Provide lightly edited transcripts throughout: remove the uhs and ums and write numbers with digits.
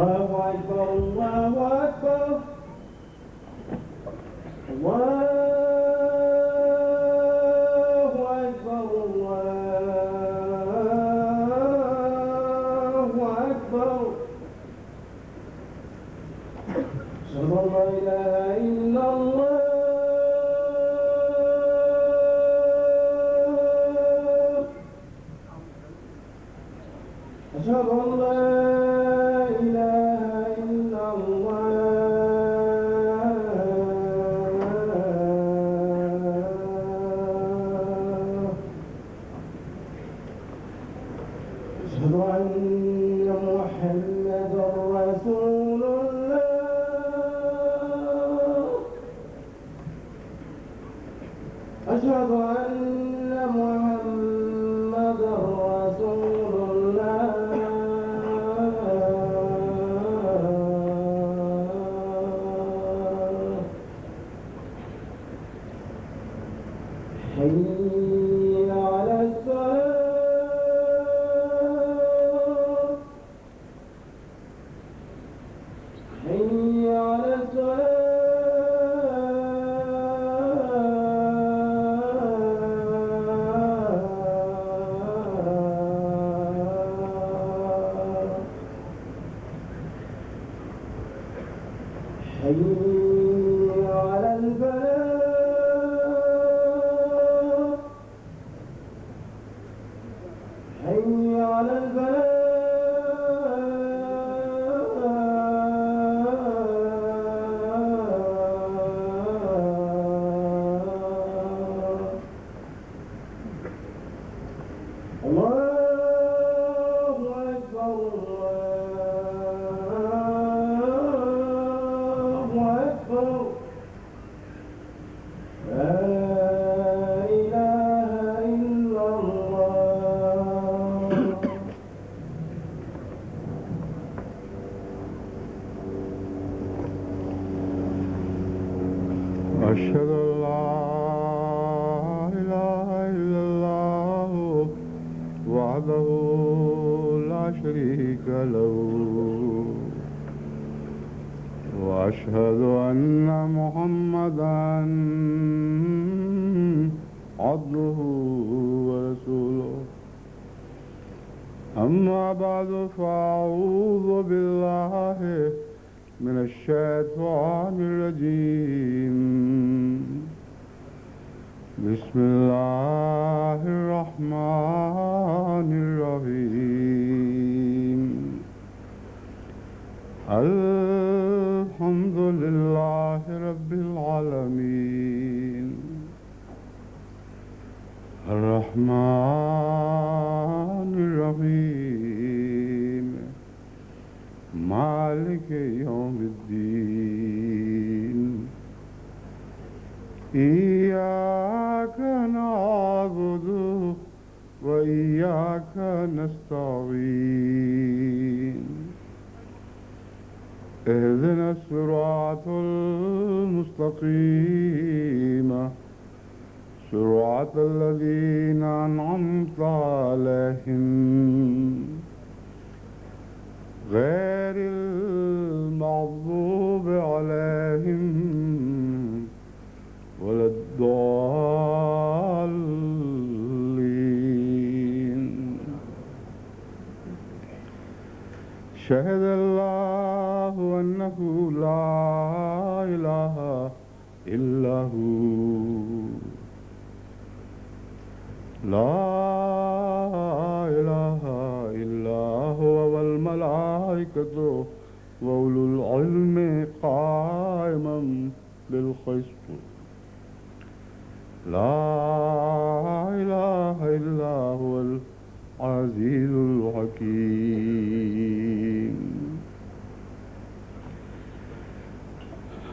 Allahu Akbar, Allahu Akbar, Allahu Akbar, Allahu Akbar. Ashhadu an la ilaha illallah. أشهد أن لا إله إلا الله. أشهد أن محمدا رسول الله. أشهد أن محمدا رسول الله. حي على الصلاة. حي على الصلاة. حي على الفلاح. حي على الفلاح. الله أكبر، الله أكبر. لا إله إلا الله. أشهد أن لا إله إلا الله وحده لا شريك له وأشهد أن محمدا عبده ورسوله. أما بعد فأعوذ بالله من الشيطان الرجيم. بسم الله الرحمن الرحيم. الحمد لله رب العالمين الرحمن الرحيم مالك يوم الدين. إياك نعبد وإياك نستعين. اهدنا الصراط المستقيم صراط الذين أنعمت عليهم غير المغضوب عليهم ولا الضالين. شهد الله أنه لا إله إلا هو. لا إله إلا هو والملائكة وأولو العلم قائما بالقسط. لا إله إلا هو العزيز الحكيم.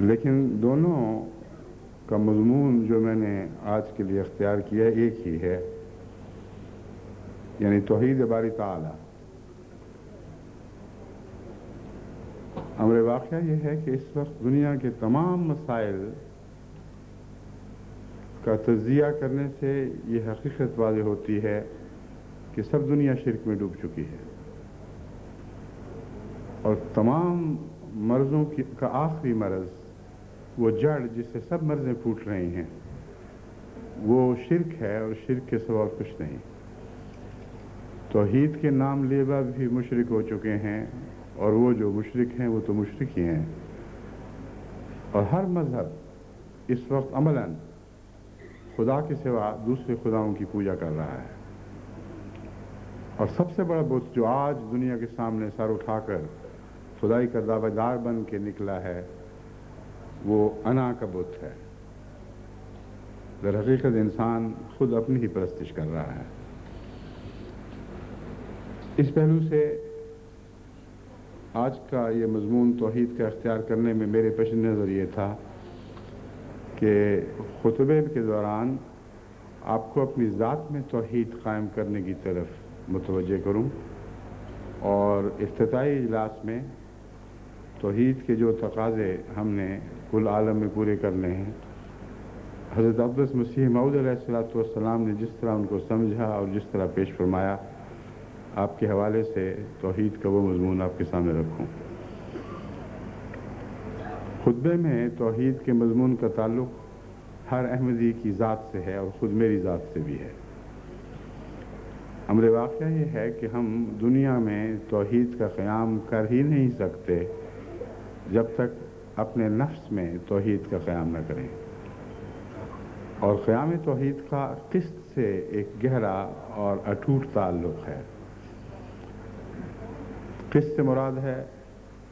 لیکن دونوں کا مضمون جو میں نے آج کے لیے اختیار کیا ہے ایک ہی ہے، یعنی توحید باری تعالی۔ امر واقعہ یہ ہے کہ اس وقت دنیا کے تمام مسائل کا تجزیہ کرنے سے یہ حقیقت واضح ہوتی ہے کہ سب دنیا شرک میں ڈوب چکی ہے، اور تمام مرضوں کا آخری مرض، وہ جڑ جس سے سب مرضیں پھوٹ رہی ہیں، وہ شرک ہے، اور شرک کے سوا کچھ نہیں۔ توحید کے نام لیے بھی مشرک ہو چکے ہیں، اور وہ جو مشرک ہیں وہ تو مشرک ہی ہیں، اور ہر مذہب اس وقت عملاً خدا کے سوا دوسرے خداؤں کی پوجا کر رہا ہے۔ اور سب سے بڑا بت جو آج دنیا کے سامنے سر اٹھا کر خدائی کا دعویٰ دار بن کے نکلا ہے، وہ انا کا بت ہے۔ در حقیقت انسان خود اپنی ہی پرستش کر رہا ہے۔ اس پہلو سے آج کا یہ مضمون توحید کا اختیار کرنے میں میرے پیش نظر یہ تھا کہ خطبے کے دوران آپ کو اپنی ذات میں توحید قائم کرنے کی طرف متوجہ کروں، اور افتتاحی اجلاس میں توحید کے جو تقاضے ہم نے کل عالم میں پورے کرنے ہیں، حضرت اقدس مسیح موعود علیہ السلام نے جس طرح ان کو سمجھا اور جس طرح پیش فرمایا، آپ کے حوالے سے توحید کا وہ مضمون آپ کے سامنے رکھوں۔ خطبے میں توحید کے مضمون کا تعلق ہر احمدی کی ذات سے ہے، اور خود میری ذات سے بھی ہے۔ امر واقعہ یہ ہے کہ ہم دنیا میں توحید کا قیام کر ہی نہیں سکتے جب تک اپنے نفس میں توحید کا قیام نہ کریں، اور قیام توحید کا قسط سے ایک گہرا اور اٹوٹ تعلق ہے۔ قسط سے مراد ہے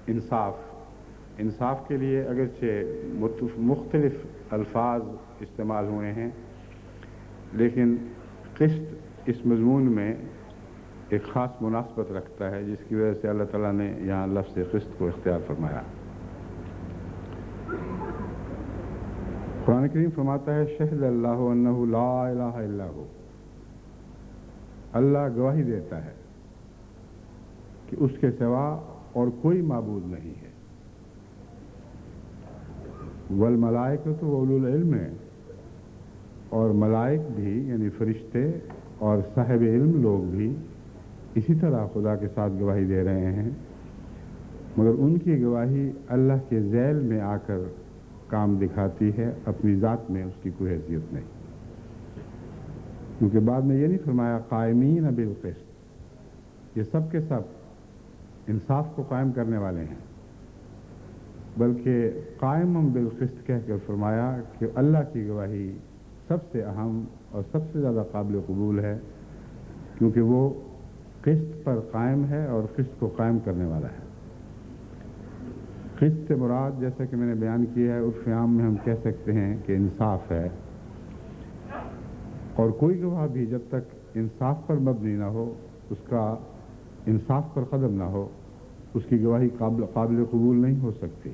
انصاف۔ انصاف کے لیے اگرچہ مختلف الفاظ استعمال ہوئے ہیں، لیکن قسط اس مضمون میں ایک خاص مناسبت رکھتا ہے، جس کی وجہ سے اللہ تعالیٰ نے یہاں لفظ قسط کو اختیار فرمایا۔ قرآن کریم فرماتا ہے شہد اللہ انہ لا الہ الا ہو، اللہ گواہی دیتا ہے کہ اس کے سوا اور کوئی معبود نہیں ہے۔ والملائکۃ واولو العلم، اور ملائک بھی یعنی فرشتے اور صاحب علم لوگ بھی اسی طرح خدا کے ساتھ گواہی دے رہے ہیں، مگر ان کی گواہی اللہ کے ذیل میں آ کر کام دکھاتی ہے، اپنی ذات میں اس کی کوئی حیثیت نہیں۔ کیونکہ بعد میں یہ نہیں فرمایا قائمین بالقسط، یہ سب کے سب انصاف کو قائم کرنے والے ہیں، بلکہ قائم بالقسط کہہ کر فرمایا کہ اللہ کی گواہی سب سے اہم اور سب سے زیادہ قابل قبول ہے، کیونکہ وہ قسط پر قائم ہے اور قسط کو قائم کرنے والا ہے۔ قسط سے مراد جیسا کہ میں نے بیان کیا ہے، عرف عام میں ہم کہہ سکتے ہیں کہ انصاف ہے، اور کوئی گواہ بھی جب تک انصاف پر مبنی نہ ہو، اس کا انصاف پر قدم نہ ہو، اس کی گواہی قابل قبول نہیں ہو سکتی۔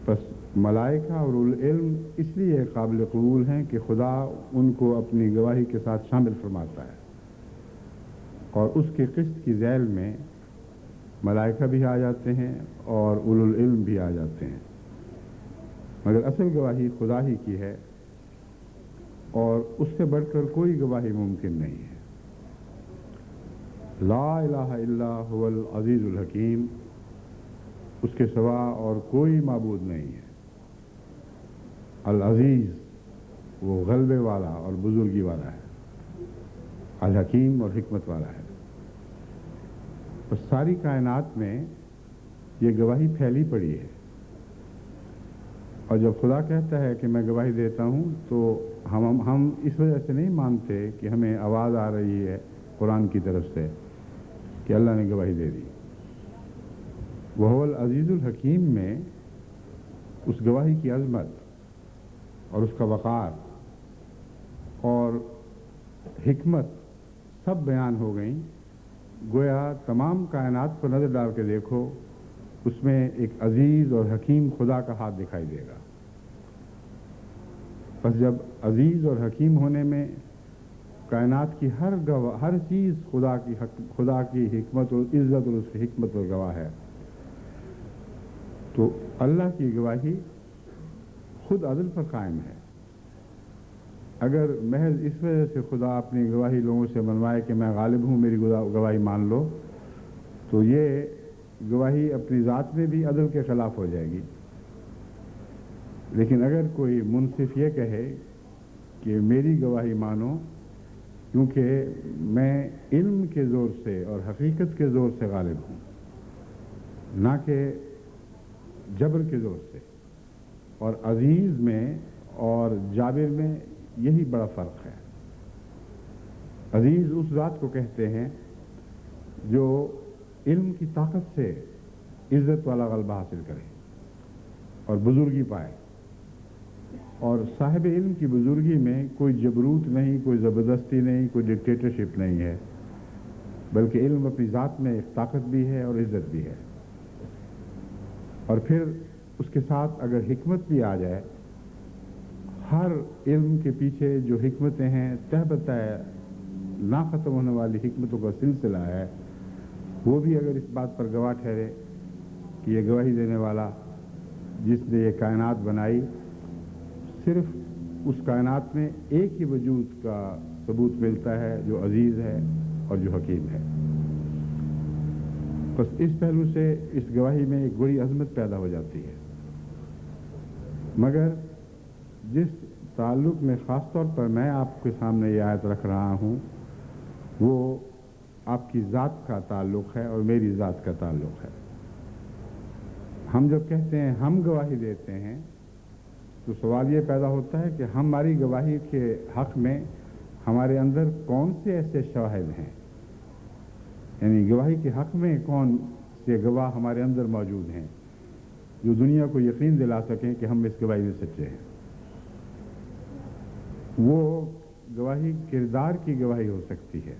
بس ملائکہ اور العلم اس لیے قابل قبول ہیں کہ خدا ان کو اپنی گواہی کے ساتھ شامل فرماتا ہے، اور اس کے قسط کی ذیل میں ملائکہ بھی آ جاتے ہیں اور اولو العلم بھی آ جاتے ہیں، مگر اصل گواہی خدا ہی کی ہے، اور اس سے بڑھ کر کوئی گواہی ممکن نہیں ہے۔ لا الہ الا هو العزیز الحکیم، اس کے سوا اور کوئی معبود نہیں ہے۔ العزیز وہ غلبے والا اور بزرگی والا ہے، الحکیم اور حکمت والا ہے۔ بس ساری کائنات میں یہ گواہی پھیلی پڑی ہے، اور جب خدا کہتا ہے کہ میں گواہی دیتا ہوں تو ہم اس وجہ سے نہیں مانتے کہ ہمیں آواز آ رہی ہے قرآن کی طرف سے کہ اللہ نے گواہی دے دی۔ وہو العزیز الحکیم میں اس گواہی کی عظمت اور اس کا وقار اور حکمت سب بیان ہو گئیں۔ گویا تمام کائنات پر نظر ڈال کے دیکھو اس میں ایک عزیز اور حکیم خدا کا ہاتھ دکھائی دے گا۔ بس جب عزیز اور حکیم ہونے میں کائنات کی ہر چیز خدا کی حکمت اور عزت اور اس کی حکمت اور گواہ ہے، تو اللہ کی گواہی خود عدل پر قائم ہے۔ اگر محض اس وجہ سے خدا اپنی گواہی لوگوں سے منوائے کہ میں غالب ہوں، میری گواہی مان لو، تو یہ گواہی اپنی ذات میں بھی عدل کے خلاف ہو جائے گی۔ لیکن اگر کوئی منصف یہ کہے کہ میری گواہی مانو کیونکہ میں علم کے زور سے اور حقیقت کے زور سے غالب ہوں، نہ کہ جبر کے زور سے، اور عزیز میں اور جابر میں یہی بڑا فرق ہے۔ عزیز اس ذات کو کہتے ہیں جو علم کی طاقت سے عزت والا غلبہ حاصل کرے اور بزرگی پائے، اور صاحب علم کی بزرگی میں کوئی جبروت نہیں، کوئی زبردستی نہیں، کوئی ڈکٹیٹرشپ نہیں ہے، بلکہ علم اپنی ذات میں ایک طاقت بھی ہے اور عزت بھی ہے۔ اور پھر اس کے ساتھ اگر حکمت بھی آ جائے، ہر علم کے پیچھے جو حکمتیں ہیں تہ بتہ نہ ختم ہونے والی حکمتوں کا سلسلہ ہے، وہ بھی اگر اس بات پر گواہ ٹھہرے کہ یہ گواہی دینے والا جس نے یہ کائنات بنائی، صرف اس کائنات میں ایک ہی وجود کا ثبوت ملتا ہے جو عزیز ہے اور جو حکیم ہے۔ بس اس پہلو سے اس گواہی میں ایک بڑی عظمت پیدا ہو جاتی ہے۔ مگر جس تعلق میں خاص طور پر میں آپ کے سامنے یہ آیت رکھ رہا ہوں، وہ آپ کی ذات کا تعلق ہے اور میری ذات کا تعلق ہے۔ ہم جب کہتے ہیں ہم گواہی دیتے ہیں، تو سوال یہ پیدا ہوتا ہے کہ ہماری گواہی کے حق میں ہمارے اندر کون سے ایسے شواہد ہیں، یعنی گواہی کے حق میں کون سے گواہ ہمارے اندر موجود ہیں جو دنیا کو یقین دلا سکیں کہ ہم اس گواہی میں سچے ہیں۔ وہ گواہی کردار کی گواہی ہو سکتی ہے،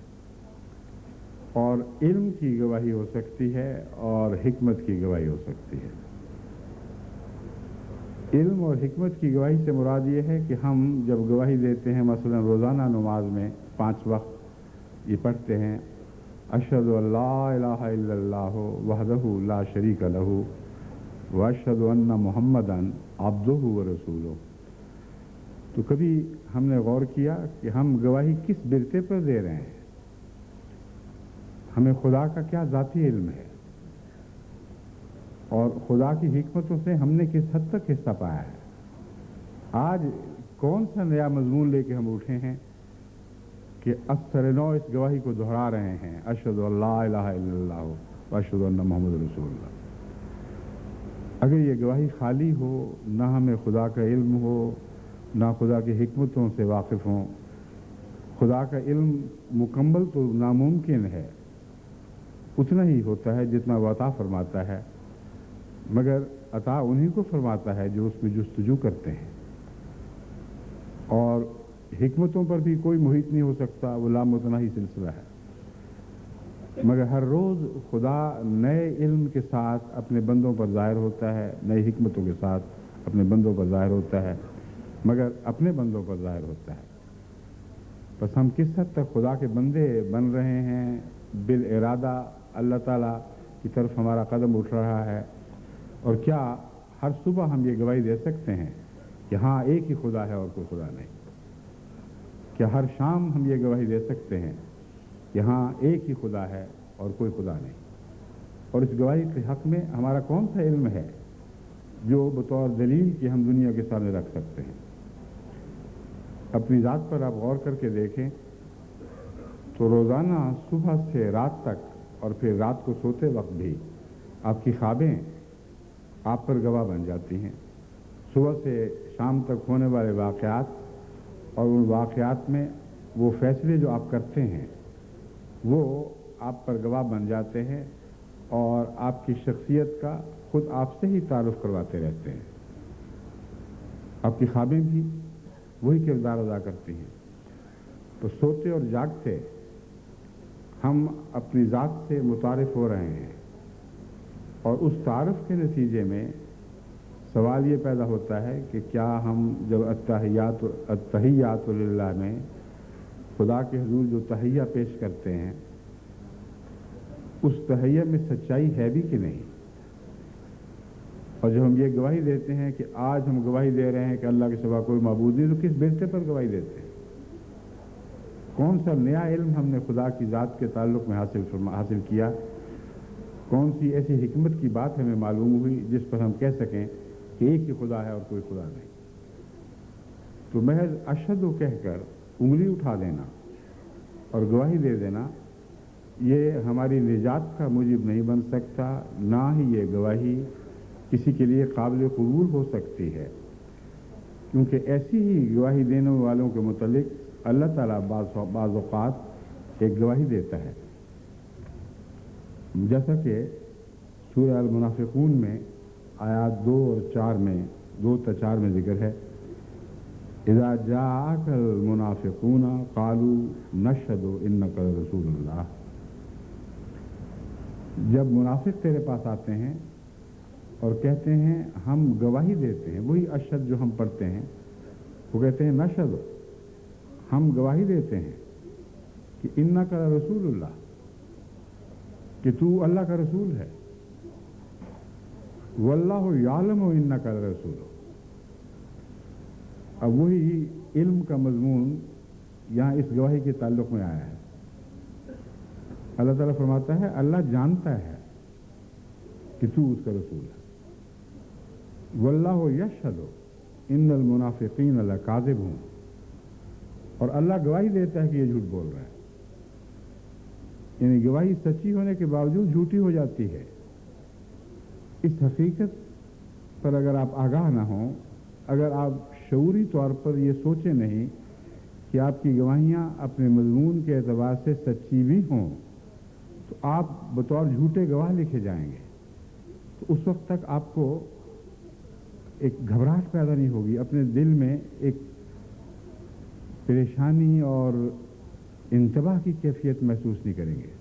اور علم کی گواہی ہو سکتی ہے، اور حکمت کی گواہی ہو سکتی ہے۔ علم اور حکمت کی گواہی سے مراد یہ ہے کہ ہم جب گواہی دیتے ہیں، مثلا روزانہ نماز میں 5 وقت یہ پڑھتے ہیں، اشہد ان لا الہ الا اللہ وحدہ لا شریک لہ واشہد ان محمدا عبدہ ورسولہ، تو کبھی ہم نے غور کیا کہ ہم گواہی کس برتے پر دے رہے ہیں؟ ہمیں خدا کا کیا ذاتی علم ہے، اور خدا کی حکمتوں سے ہم نے کس حد تک حصہ پایا ہے؟ آج کون سا نیا مضمون لے کے ہم اٹھے ہیں کہ اثر نو اس گواہی کو دہرا رہے ہیں، اشہد ان لا الہ الا اللہ واشہد ان محمد رسول اللہ۔ اگر یہ گواہی خالی ہو، نہ ہمیں خدا کا علم ہو، نہ خدا کی حکمتوں سے واقف ہوں، خدا کا علم مکمل تو ناممکن ہے، اتنا ہی ہوتا ہے جتنا وہ عطا فرماتا ہے، مگر عطا انہی کو فرماتا ہے جو اس میں جستجو کرتے ہیں، اور حکمتوں پر بھی کوئی محیط نہیں ہو سکتا، وہ لامتناہی سلسلہ ہے۔ مگر ہر روز خدا نئے علم کے ساتھ اپنے بندوں پر ظاہر ہوتا ہے، نئی حکمتوں کے ساتھ اپنے بندوں پر ظاہر ہوتا ہے، مگر اپنے بندوں پر ظاہر ہوتا ہے۔ بس ہم کس حد تک خدا کے بندے بن رہے ہیں، بالارادہ اللہ تعالیٰ کی طرف ہمارا قدم اٹھ رہا ہے، اور کیا ہر صبح ہم یہ گواہی دے سکتے ہیں کہ ہاں ایک ہی خدا ہے اور کوئی خدا نہیں؟ کیا ہر شام ہم یہ گواہی دے سکتے ہیں کہ ہاں ایک ہی خدا ہے اور کوئی خدا نہیں؟ اور اس گواہی کے حق میں ہمارا کون سا علم ہے جو بطور دلیل کہ ہم دنیا کے سامنے رکھ سکتے ہیں؟ اپنی ذات پر آپ غور کر کے دیکھیں تو روزانہ صبح سے رات تک اور پھر رات کو سوتے وقت بھی آپ کی خوابیں آپ پر گواہ بن جاتی ہیں۔ صبح سے شام تک ہونے والے واقعات اور ان واقعات میں وہ فیصلے جو آپ کرتے ہیں وہ آپ پر گواہ بن جاتے ہیں، اور آپ کی شخصیت کا خود آپ سے ہی تعارف کرواتے رہتے ہیں۔ آپ کی خوابیں بھی وہی کردار ادا کرتی ہیں۔ تو سوتے اور جاگتے ہم اپنی ذات سے متعارف ہو رہے ہیں، اور اس تعارف کے نتیجے میں سوال یہ پیدا ہوتا ہے کہ کیا ہم جب التحیات للہ میں خدا کے حضور جو تحیہ پیش کرتے ہیں اس تحیہ میں سچائی ہے بھی کہ نہیں؟ اور جب ہم یہ گواہی دیتے ہیں کہ آج ہم گواہی دے رہے ہیں کہ اللہ کے سوا کوئی معبود نہیں، تو کس بنتے پر گواہی دیتے ہیں؟ کون سا نیا علم ہم نے خدا کی ذات کے تعلق میں حاصل کیا؟ کون سی ایسی حکمت کی بات ہمیں معلوم ہوئی جس پر ہم کہہ سکیں کہ ایک ہی خدا ہے اور کوئی خدا نہیں؟ تو محض اشہدو کہہ کر انگلی اٹھا دینا اور گواہی دے دینا یہ ہماری نجات کا موجب نہیں بن سکتا، نہ ہی یہ گواہی کسی کے لیے قابل قبول ہو سکتی ہے، کیونکہ ایسی ہی گواہی دینے والوں کے متعلق اللہ تعالیٰ بعض اوقات ایک گواہی دیتا ہے، جیسا کہ سورہ المنافقون میں آیات 2 اور 4 میں 2 تا 4 میں ذکر ہے، اذا جاءك المنافقون قالوا نشهد انك رسول اللہ۔ جب منافق تیرے پاس آتے ہیں اور کہتے ہیں ہم گواہی دیتے ہیں، وہی اشہد جو ہم پڑھتے ہیں، وہ کہتے ہیں نشہد، ہم گواہی دیتے ہیں کہ انک رسول اللہ، کہ تو اللہ کا رسول ہے، واللہ یعلم انک رسول۔ اب وہی علم کا مضمون یہاں اس گواہی کے تعلق میں آیا ہے۔ اللہ تعالیٰ فرماتا ہے اللہ جانتا ہے کہ تو اس کا رسول ہے، واللہ یشہد ان المنافقین لکاذبون، اور اللہ گواہی دیتا ہے کہ یہ جھوٹ بول رہا ہے، یعنی گواہی سچی ہونے کے باوجود جھوٹی ہو جاتی ہے۔ اس حقیقت پر اگر آپ آگاہ نہ ہوں، اگر آپ شعوری طور پر یہ سوچیں نہیں کہ آپ کی گواہیاں اپنے مضمون کے اعتبار سے سچی بھی ہوں، تو آپ بطور جھوٹے گواہ لکھے جائیں گے، تو اس وقت تک آپ کو ایک گھبراہٹ پیدا نہیں ہوگی، اپنے دل میں ایک پریشانی اور انتباہ کی کیفیت محسوس نہیں کریں گے۔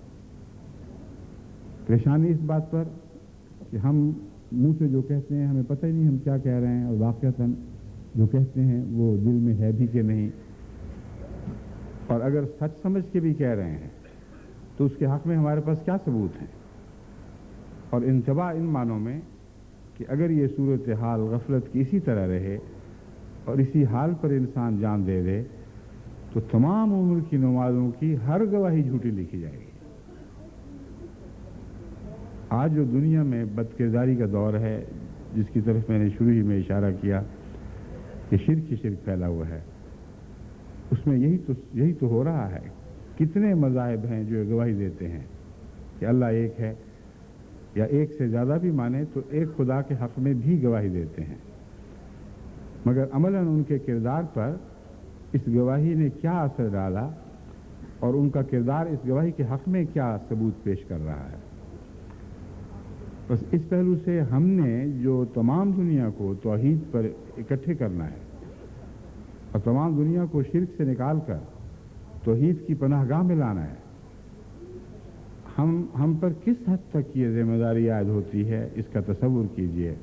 پریشانی اس بات پر کہ ہم منہ سے جو کہتے ہیں ہمیں پتہ ہی نہیں ہم کیا کہہ رہے ہیں، اور واقعتاً جو کہتے ہیں وہ دل میں ہے بھی کہ نہیں، اور اگر سچ سمجھ کے بھی کہہ رہے ہیں تو اس کے حق میں ہمارے پاس کیا ثبوت ہیں؟ اور انتباہ ان معنوں میں کہ اگر یہ صورتحال غفلت کی اسی طرح رہے اور اسی حال پر انسان جان دے دے تو تمام عمر کی نمازوں کی ہر گواہی جھوٹی لکھی جائے گی۔ آج جو دنیا میں بد کرداری کا دور ہے، جس کی طرف میں نے شروع ہی میں اشارہ کیا کہ شرک ہی شرک پھیلا ہوا ہے، اس میں یہی تو ہو رہا ہے۔ کتنے مذاہب ہیں جو گواہی دیتے ہیں کہ اللہ ایک ہے، یا ایک سے زیادہ بھی مانے تو ایک خدا کے حق میں بھی گواہی دیتے ہیں، مگر عملاً ان کے کردار پر اس گواہی نے کیا اثر ڈالا اور ان کا کردار اس گواہی کے حق میں کیا ثبوت پیش کر رہا ہے۔ بس اس پہلو سے ہم نے جو تمام دنیا کو توحید پر اکٹھے کرنا ہے اور تمام دنیا کو شرک سے نکال کر توحید کی پناہ گاہ میں لانا ہے، ہم پر کس حد تک یہ ذمہ داری عائد ہوتی ہے، اس کا تصور کیجئے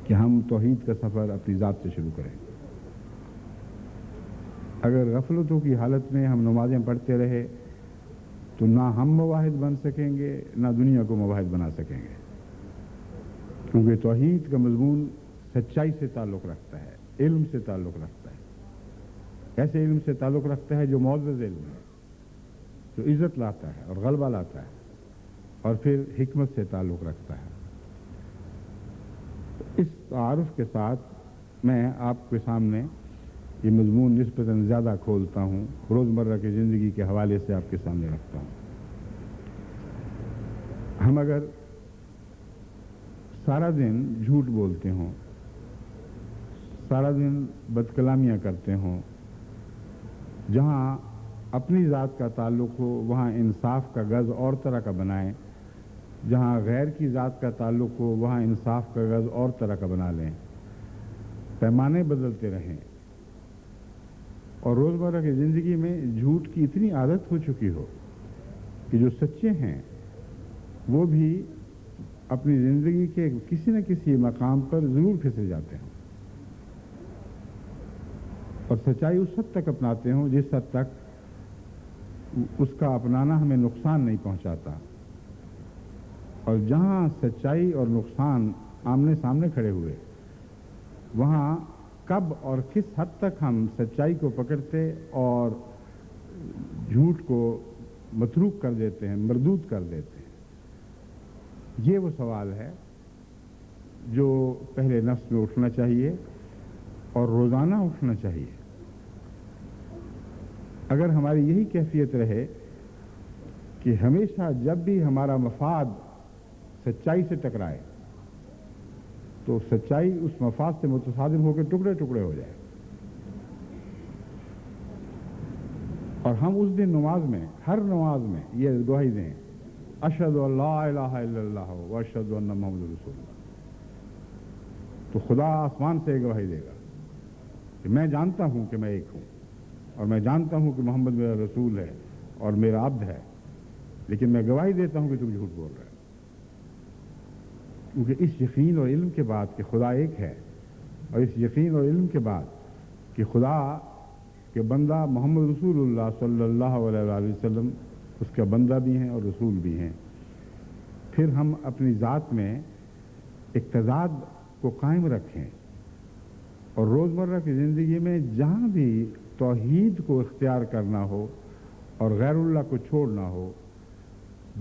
کہ ہم توحید کا سفر اپنی ذات سے شروع کریں۔ اگر غفلتوں کی حالت میں ہم نمازیں پڑھتے رہے تو نہ ہم مواحد بن سکیں گے، نہ دنیا کو مواحد بنا سکیں گے، کیونکہ توحید کا مضمون سچائی سے تعلق رکھتا ہے، علم سے تعلق رکھتا ہے، ایسے علم سے تعلق رکھتا ہے جو معزز علم ہے، جو عزت لاتا ہے اور غلبہ لاتا ہے، اور پھر حکمت سے تعلق رکھتا ہے۔ اس تعارف کے ساتھ میں آپ کے سامنے یہ مضمون نسبتاً زیادہ کھولتا ہوں، روزمرہ کی زندگی کے حوالے سے آپ کے سامنے رکھتا ہوں۔ ہم اگر سارا دن جھوٹ بولتے ہوں، سارا دن بد کلامیاں کرتے ہوں، جہاں اپنی ذات کا تعلق ہو وہاں انصاف کا گز اور طرح کا بنائیں، جہاں غیر کی ذات کا تعلق ہو وہاں انصاف کا گز اور طرح کا بنا لیں، پیمانے بدلتے رہیں، اور روزمرہ کی زندگی میں جھوٹ کی اتنی عادت ہو چکی ہو کہ جو سچے ہیں وہ بھی اپنی زندگی کے کسی نہ کسی مقام پر ضرور پھسل جاتے ہیں اور سچائی اس حد تک اپناتے ہوں جس حد تک اس کا اپنانا ہمیں نقصان نہیں پہنچاتا، اور جہاں سچائی اور نقصان آمنے سامنے کھڑے ہوئے وہاں کب اور کس حد تک ہم سچائی کو پکڑتے اور جھوٹ کو متروک کر دیتے ہیں، مردود کر دیتے ہیں، یہ وہ سوال ہے جو پہلے نفس میں اٹھنا چاہیے اور روزانہ اٹھنا چاہیے۔ اگر ہماری یہی کیفیت رہے کہ ہمیشہ جب بھی ہمارا مفاد سچائی سے ٹکرائے تو سچائی اس مفاد سے متصادم ہو کے ٹکڑے ٹکڑے ہو جائے، اور ہم اس دن نماز میں، ہر نماز میں یہ گواہی دیں، اشہد ان لا الہ الا اللہ و اشہد ان محمد رسول اللہ، تو خدا آسمان سے گواہی دے گا کہ میں جانتا ہوں کہ میں ایک ہوں، اور میں جانتا ہوں کہ محمد میرا رسول ہے اور میرا عبد ہے، لیکن میں گواہی دیتا ہوں کہ تم جھوٹ بول رہے ہو۔ کیونکہ اس یقین اور علم کے بعد کہ خدا ایک ہے، اور اس یقین اور علم کے بعد کہ خدا کے بندہ محمد رسول اللہ صلی اللہ علیہ وآلہ وسلم اس کا بندہ بھی ہیں اور رسول بھی ہیں، پھر ہم اپنی ذات میں اقتضاد کو قائم رکھیں اور روزمرہ کی زندگی میں جہاں بھی توحید کو اختیار کرنا ہو اور غیر اللہ کو چھوڑنا ہو،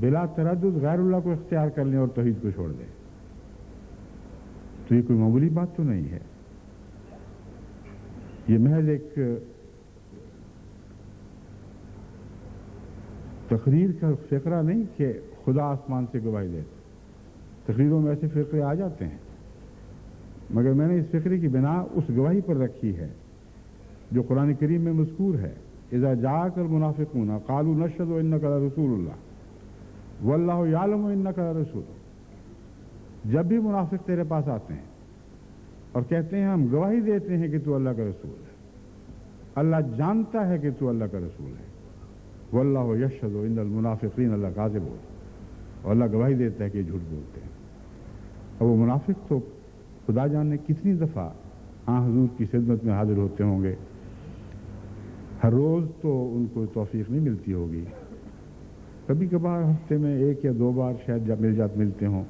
بلا تردد غیر اللہ کو اختیار کر لیں اور توحید کو چھوڑ دیں۔ تو یہ کوئی معمولی بات تو نہیں ہے، یہ محض ایک تقریر کا فقرہ نہیں کہ خدا آسمان سے گواہی دے۔ تقریروں میں ایسے فقرے آ جاتے ہیں، مگر میں نے اس فقرے کی بنا اس گواہی پر رکھی ہے جو قرآن کریم میں مذکور ہے، اذا جاءک المنافقون قالوا نشهد انک لرسول اللہ واللہ یعلم انک لرسول، جب بھی منافق تیرے پاس آتے ہیں اور کہتے ہیں ہم گواہی دیتے ہیں کہ تو اللہ کا رسول ہے، اللہ جانتا ہے کہ تو اللہ کا رسول ہے، واللہ یشہد ان المنافقین لکاذبون، اور اللہ گواہی دیتا ہے کہ یہ جھوٹ بولتے ہیں۔ اور وہ منافق تو خدا جانے کتنی دفعہ حضور کی خدمت میں حاضر ہوتے ہوں گے، ہر روز تو ان کو توفیق نہیں ملتی ہوگی، کبھی کبھار ہفتے میں ایک یا دو بار شاید جب ملتے ہوں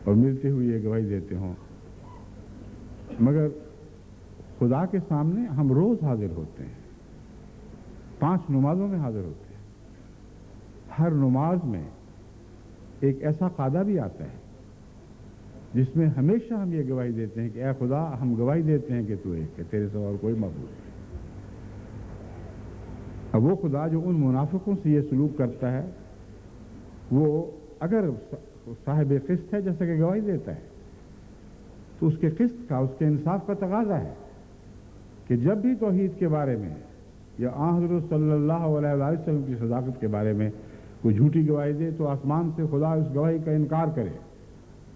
اور ملتے ہوئے یہ گواہی دیتے ہوں، مگر خدا کے سامنے ہم روز حاضر ہوتے ہیں، 5 نمازوں میں حاضر ہوتے ہیں، ہر نماز میں ایک ایسا قاعدہ بھی آتا ہے جس میں ہمیشہ ہم یہ گواہی دیتے ہیں کہ اے خدا ہم گواہی دیتے ہیں کہ تو ایک ہے، تیرے سوا اور کوئی معبود نہیں۔ اب وہ خدا جو ان منافقوں سے یہ سلوک کرتا ہے، وہ اگر صاحب قسط ہے جیسا کہ گواہی دیتا ہے تو اس کے قسط کا، اس کے انصاف کا تقاضا ہے کہ جب بھی توحید کے بارے میں یا حضرت صلی اللہ علیہ وآلہ وسلم کی صداقت کے بارے میں کوئی جھوٹی گواہی دے تو آسمان سے خدا اس گواہی کا انکار کرے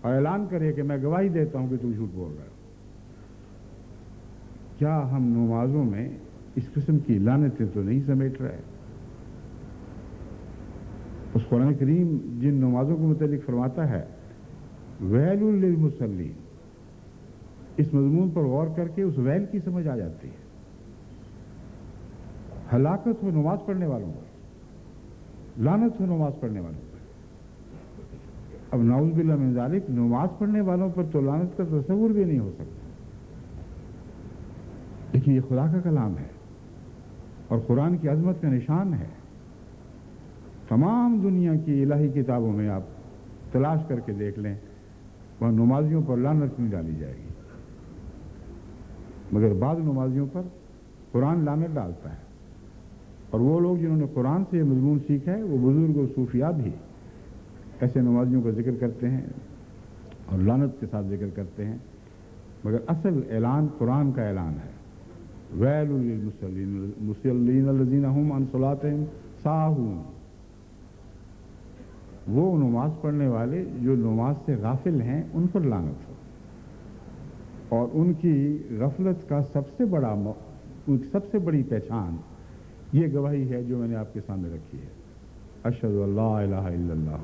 اور اعلان کرے کہ میں گواہی دیتا ہوں کہ تم جھوٹ بول رہے ہو۔ کیا ہم نمازوں میں اس قسم کی لعنتیں تو نہیں سمیٹ رہے؟ اس قرآن کریم جن نمازوں کو متعلق فرماتا ہے ویل للمصلین، اس مضمون پر غور کر کے اس ویل کی سمجھ آ جاتی ہے۔ ہلاکت ہو نماز پڑھنے والوں پر، لعنت ہو نماز پڑھنے والوں پر۔ اب نعوذ باللہ من ذالک، نماز پڑھنے والوں پر تو لعنت کا تصور بھی نہیں ہو سکتا، لیکن یہ خدا کا کلام ہے اور قرآن کی عظمت کا نشان ہے۔ تمام دنیا کی الہی کتابوں میں آپ تلاش کر کے دیکھ لیں، وہاں نمازیوں پر لعنت نہیں ڈالی جائے گی، مگر بعض نمازیوں پر قرآن لعنت ڈالتا ہے، اور وہ لوگ جنہوں نے قرآن سے یہ مضمون سیکھا ہے وہ بزرگ و صوفیاء بھی ایسے نمازیوں کا ذکر کرتے ہیں اور لعنت کے ساتھ ذکر کرتے ہیں، مگر اصل اعلان قرآن کا اعلان ہے، ویل للمصلین الذین هم عن صلاتهم ساہون، وہ نماز پڑھنے والے جو نماز سے غافل ہیں ان پر لعنت ہو، اور ان کی غفلت کا سب سے بڑی پہچان یہ گواہی ہے جو میں نے آپ کے سامنے رکھی ہے، اشہد ان لا الہ الا اللہ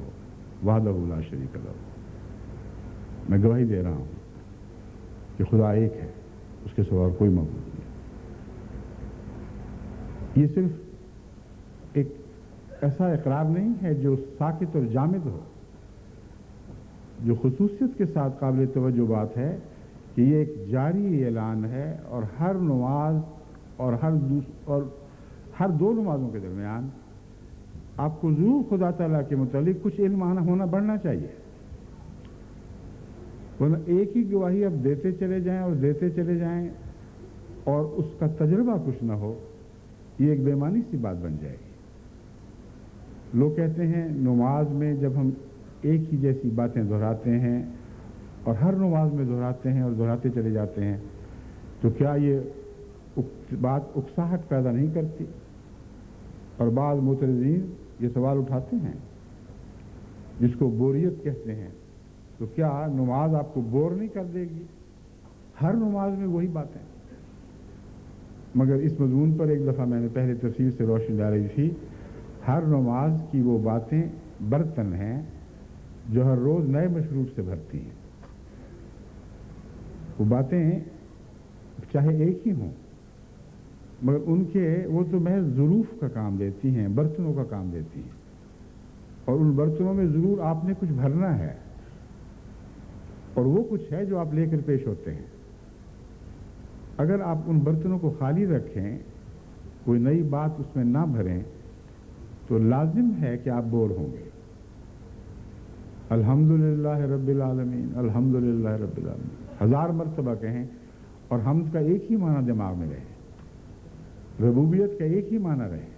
وحدہ لا شریک لہ میں گواہی دے رہا ہوں کہ خدا ایک ہے، اس کے سوا اور کوئی معبود نہیں۔ یہ صرف ایک ایسا اقرار نہیں ہے جو ساکت اور جامد ہو، جو خصوصیت کے ساتھ قابل توجہ بات ہے کہ یہ ایک جاری اعلان ہے، اور ہر نماز اور ہر دو نمازوں کے درمیان آپ کو ضرور خدا تعالیٰ کے متعلق کچھ علم ہونا بڑھنا چاہیے، ورنہ ایک ہی گواہی اب دیتے چلے جائیں اور دیتے چلے جائیں اور اس کا تجربہ کچھ نہ ہو، یہ ایک بے معنی سی بات بن جائے گی۔ لوگ کہتے ہیں نماز میں جب ہم ایک ہی جیسی باتیں دہراتے ہیں اور ہر نماز میں دہراتے ہیں اور دہراتے چلے جاتے ہیں تو کیا یہ بات اکساہٹ پیدا نہیں کرتی؟ اور بعض معترضین یہ سوال اٹھاتے ہیں جس کو بوریت کہتے ہیں، تو کیا نماز آپ کو بور نہیں کر دے گی؟ ہر نماز میں وہی باتیں۔ مگر اس مضمون پر ایک دفعہ میں نے پہلے تفصیل سے روشنی ڈالی تھی، ہر نماز کی وہ باتیں برتن ہیں جو ہر روز نئے مشروب سے بھرتی ہیں۔ وہ باتیں چاہے ایک ہی ہوں مگر ان کے وہ تو محض ظروف کا کام دیتی ہیں، برتنوں کا کام دیتی ہیں، اور ان برتنوں میں ضرور آپ نے کچھ بھرنا ہے، اور وہ کچھ ہے جو آپ لے کر پیش ہوتے ہیں۔ اگر آپ ان برتنوں کو خالی رکھیں، کوئی نئی بات اس میں نہ بھریں، تو لازم ہے کہ آپ بور ہوں گے۔ الحمدللہ رب العالمین، الحمدللہ رب العالمین 1000 مرتبہ کہیں، اور حمد کا ایک ہی معنی دماغ میں رہے، ربوبیت کا ایک ہی معنی رہے،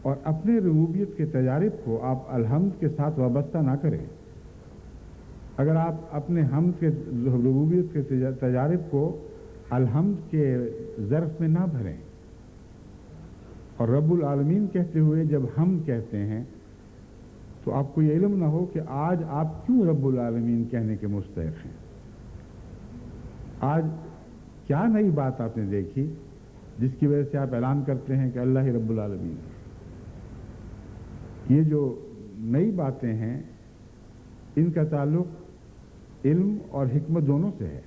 اور اپنے ربوبیت کے تجارب کو آپ الحمد کے ساتھ وابستہ نہ کریں۔ اگر آپ اپنے حمد کے ربوبیت کے تجارب کو الحمد کے ظرف میں نہ بھریں، اور رب العالمین کہتے ہوئے جب حمد کہتے ہیں تو آپ کو یہ علم نہ ہو کہ آج آپ کیوں رب العالمین کہنے کے مستحق ہیں، آج کیا نئی بات آپ نے دیکھی جس کی وجہ سے آپ اعلان کرتے ہیں کہ اللہ ہی رب العالمین ہے۔ یہ جو نئی باتیں ہیں ان کا تعلق علم اور حکمت دونوں سے ہے۔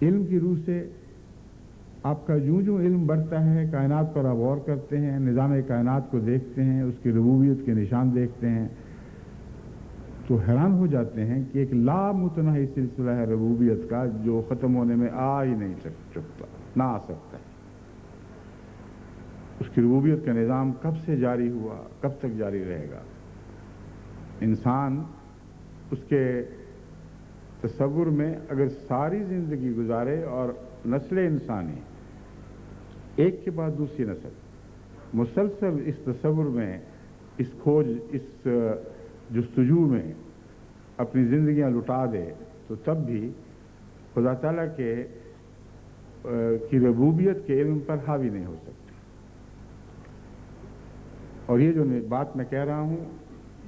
علم کی روح سے آپ کا جو علم بڑھتا ہے، کائنات پر آپ غور کرتے ہیں، نظام کائنات کو دیکھتے ہیں، اس کی ربوبیت کے نشان دیکھتے ہیں، تو حیران ہو جاتے ہیں کہ ایک لامتناہی سلسلہ ہے ربوبیت کا جو ختم ہونے میں آ ہی نہیں چکتا، نہ آ سکتا ہے۔ اس کی ربوبیت کا نظام کب سے جاری ہوا، کب تک جاری رہے گا؟ انسان اس کے تصور میں اگر ساری زندگی گزارے اور نسل انسانی ایک کے بعد دوسری نسل مسلسل اس تصور میں، اس کھوج، اس جستجو میں اپنی زندگیاں لٹا دے تو تب بھی خدا تعالیٰ کی ربوبیت کے علم پر حاوی نہیں ہو سکتی۔ اور یہ جو بات میں کہہ رہا ہوں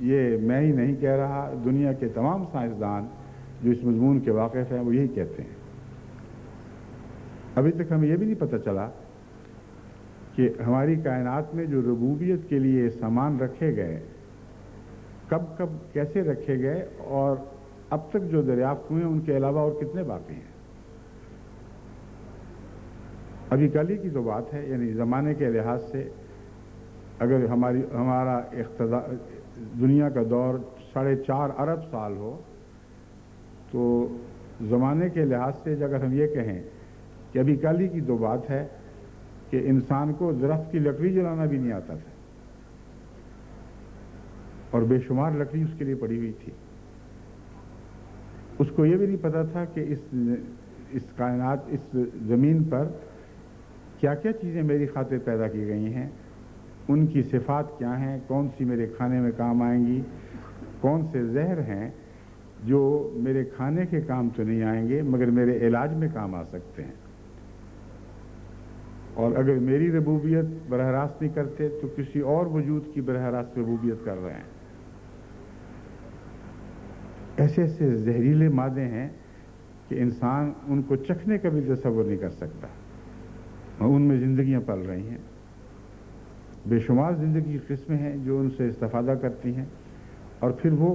یہ میں ہی نہیں کہہ رہا، دنیا کے تمام سائنسدان جو اس مضمون کے واقف ہیں وہ یہی کہتے ہیں۔ ابھی تک ہمیں یہ بھی نہیں پتہ چلا کہ ہماری کائنات میں جو ربوبیت کے لیے سامان رکھے گئے کب کب کیسے رکھے گئے، اور اب تک جو دریافت ہوئے ہیں ان کے علاوہ اور کتنے باقی ہیں۔ ابھی کل ہی کی تو بات ہے، یعنی زمانے کے لحاظ سے اگر ہمارا دنیا کا دور 4.5 ارب سال ہو تو زمانے کے لحاظ سے اگر ہم یہ کہیں کہ ابھی کل ہی کی تو بات ہے کہ انسان کو درخت کی لکڑی جلانا بھی نہیں آتا تھا، اور بے شمار لکڑی اس کے لیے پڑی ہوئی تھی۔ اس کو یہ بھی نہیں پتا تھا کہ اس کائنات، اس زمین پر کیا کیا چیزیں میری خاطر پیدا کی گئی ہیں، ان کی صفات کیا ہیں، کون سی میرے کھانے میں کام آئیں گی، کون سے زہر ہیں جو میرے کھانے کے کام تو نہیں آئیں گے مگر میرے علاج میں کام آ سکتے ہیں، اور اگر میری ربوبیت براہ راست نہیں کرتے تو کسی اور وجود کی براہ راست ربوبیت کر رہے ہیں۔ ایسے ایسے زہریلے مادے ہیں کہ انسان ان کو چکھنے کا بھی تصور نہیں کر سکتا، اور ان میں زندگیاں پل رہی ہیں۔ بے شمار زندگی کی قسمیں ہیں جو ان سے استفادہ کرتی ہیں، اور پھر وہ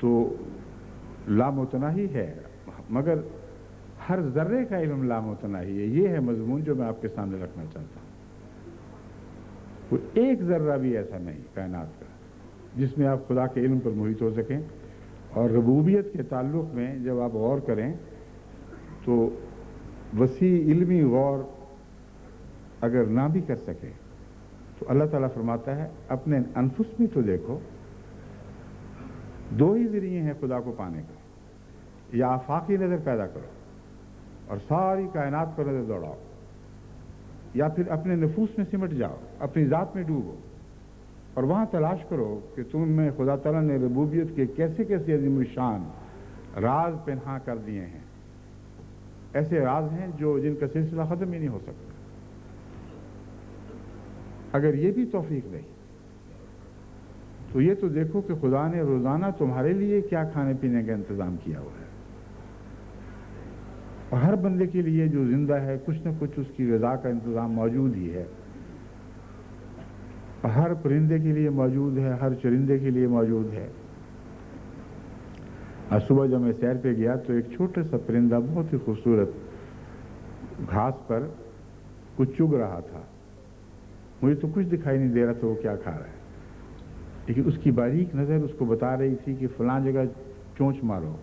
تو لامتناہی ہے، مگر ہر ذرے کا علم لامتناہی ہے۔ یہ ہے مضمون جو میں آپ کے سامنے رکھنا چاہتا ہوں۔ کوئی ایک ذرہ بھی ایسا نہیں کائنات کا جس میں آپ خدا کے علم پر محیط ہو سکیں۔ اور ربوبیت کے تعلق میں جب آپ غور کریں تو وسیع علمی غور اگر نہ بھی کر سکے تو اللہ تعالیٰ فرماتا ہے اپنے انفس میں تو دیکھو، دو ہی ذریعے ہیں خدا کو پانے کا، یا آفاقی نظر پیدا کرو اور ساری کائنات پر نظر دوڑاؤ، یا پھر اپنے نفوس میں سمٹ جاؤ، اپنی ذات میں ڈوبو اور وہاں تلاش کرو کہ تم میں خدا تعالیٰ نے ربوبیت کے کیسے کیسے عظیم الشان راز پنہاں کر دیے ہیں۔ ایسے راز ہیں جن کا سلسلہ ختم ہی نہیں ہو سکتا۔ اگر یہ بھی توفیق نہیں تو یہ تو دیکھو کہ خدا نے روزانہ تمہارے لیے کیا کھانے پینے کا انتظام کیا ہوا ہے، اور ہر بندے کے لیے جو زندہ ہے کچھ نہ کچھ اس کی غذا کا انتظام موجود ہی ہے، اور ہر پرندے کے لیے موجود ہے، ہر چرندے کے لیے موجود ہے۔ آج صبح جب میں سیر پہ گیا تو ایک چھوٹا سا پرندہ بہت ہی خوبصورت گھاس پر کچھ چگ رہا تھا۔ مجھے تو کچھ دکھائی نہیں دے رہا تھا وہ کیا کھا رہا ہے، لیکن اس کی باریک نظر اس کو بتا رہی تھی کہ فلاں جگہ چونچ مارو،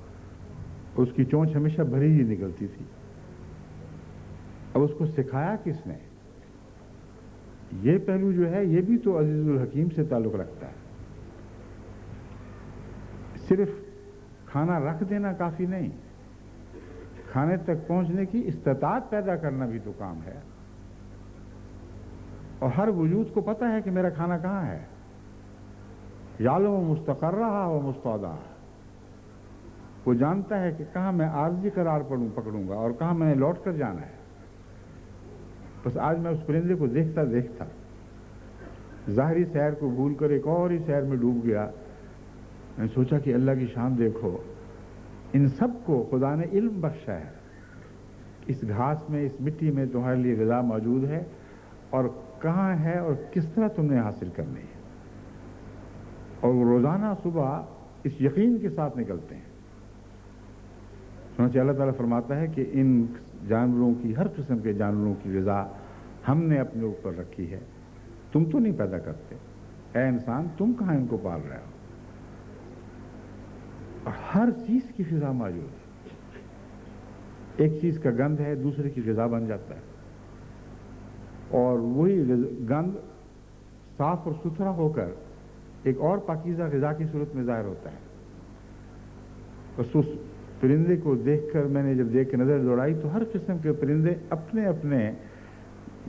اور اس کی چونچ ہمیشہ بھری ہی نکلتی تھی۔ اب اس کو سکھایا کس نے؟ یہ پہلو جو ہے یہ بھی تو عزیز الحکیم سے تعلق رکھتا ہے۔ صرف کھانا رکھ دینا کافی نہیں، کھانے تک پہنچنے کی استطاعت پیدا کرنا بھی تو کام ہے۔ اور ہر وجود کو پتہ ہے کہ میرا کھانا کہاں ہے، یعلم مستقرہا و مستودعہا، وہ جانتا ہے کہ کہاں میں عارضی قرار پکڑوں گا اور کہاں میں نے لوٹ کر جانا ہے۔ بس آج میں اس پرندے کو دیکھتا دیکھتا ظاہری سیر کو بھول کر ایک اور ہی سیر میں ڈوب گیا۔ میں نے سوچا کہ اللہ کی شان دیکھو، ان سب کو خدا نے علم بخشا ہے۔ اس گھاس میں، اس مٹی میں تمہارے لیے غذا موجود ہے، اور کہاں ہے اور کس طرح تم نے حاصل کرنی ہے۔ اور وہ روزانہ صبح اس یقین کے ساتھ نکلتے ہیں۔ چنانچہ اللہ تعالیٰ فرماتا ہے کہ ان جانوروں کی، ہر قسم کے جانوروں کی غذا ہم نے اپنے اوپر رکھی ہے، تم تو نہیں پیدا کرتے۔ اے انسان، تم کہاں ان کو پال رہے ہو؟ اور ہر چیز کی غذا موجود ہے۔ ایک چیز کا گند ہے، دوسرے کی غذا بن جاتا ہے، اور وہی گند صاف اور ستھرا ہو کر ایک اور پاکیزہ غذا کی صورت میں ظاہر ہوتا ہے۔ بس اس پرندے کو دیکھ کر میں نے جب دیکھ کے نظر دوڑائی تو ہر قسم کے پرندے اپنے اپنے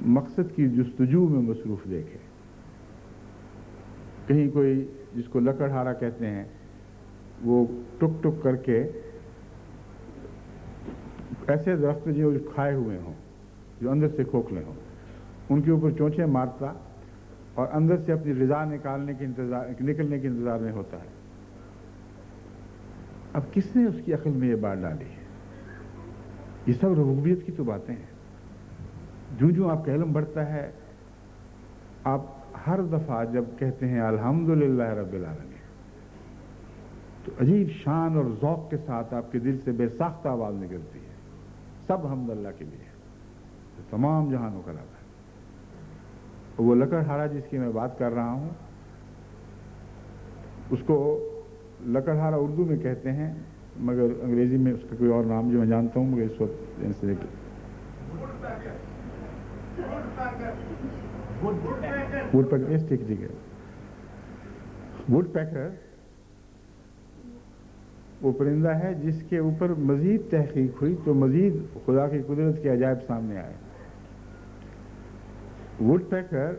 مقصد کی جستجو میں مصروف دیکھے۔ کہیں کوئی جس کو لکڑہارا کہتے ہیں وہ ٹک ٹک کر کے ایسے درخت جو کھائے ہوئے ہوں، جو اندر سے کھوکھلے ہوں، ان کے اوپر چونچیں مارتا اور اندر سے اپنی غذا نکلنے کے انتظار میں ہوتا ہے۔ اب کس نے اس کی عقل میں یہ بات ڈالی ہے؟ یہ سب ربوبیت کی تو باتیں ہیں۔ جو آپ کا علم بڑھتا ہے، آپ ہر دفعہ جب کہتے ہیں الحمدللہ رب العالمین تو عجیب شان اور ذوق کے ساتھ آپ کے دل سے بے ساختہ آواز نکلتی ہے، سب حمد اللہ کے لیے جو تمام جہانوں کا رب ہے۔ وہ لکڑہارا جس کی میں بات کر رہا ہوں، اس کو لکڑہارا اردو میں کہتے ہیں، مگر انگریزی میں اس کا کوئی اور نام جو میں جانتا ہوں، مگر اس وقت ووڈ پیکر، اس ٹھیک ہے، ووڈ پیکر وہ پرندہ ہے جس کے اوپر مزید تحقیق ہوئی تو مزید خدا کی قدرت کے عجائب سامنے آئے۔ ووڈ پیکر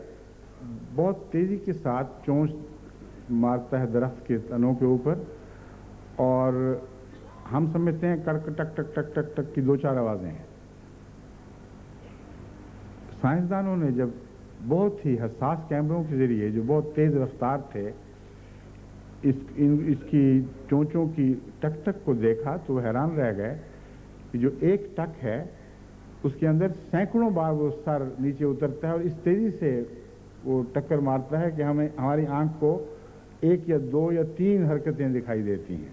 بہت تیزی کے ساتھ چونچ مارتا ہے درخت کے تنوں کے اوپر، اور ہم سمجھتے ہیں کڑک ٹک ٹک ٹک ٹک ٹک کی دو چار آوازیں ہیں۔ سائنسدانوں نے جب بہت ہی حساس کیمروں کے ذریعے جو بہت تیز رفتار تھے اس کی چونچوں کی ٹک ٹک کو دیکھا تو وہ حیران رہ گئے کہ جو ایک ٹک ہے اس کے اندر سینکڑوں بار وہ سر نیچے اترتا ہے، اور اس تیزی سے وہ ٹکر مارتا ہے کہ ہماری آنکھ کو ایک یا دو یا تین حرکتیں دکھائی دیتی ہیں۔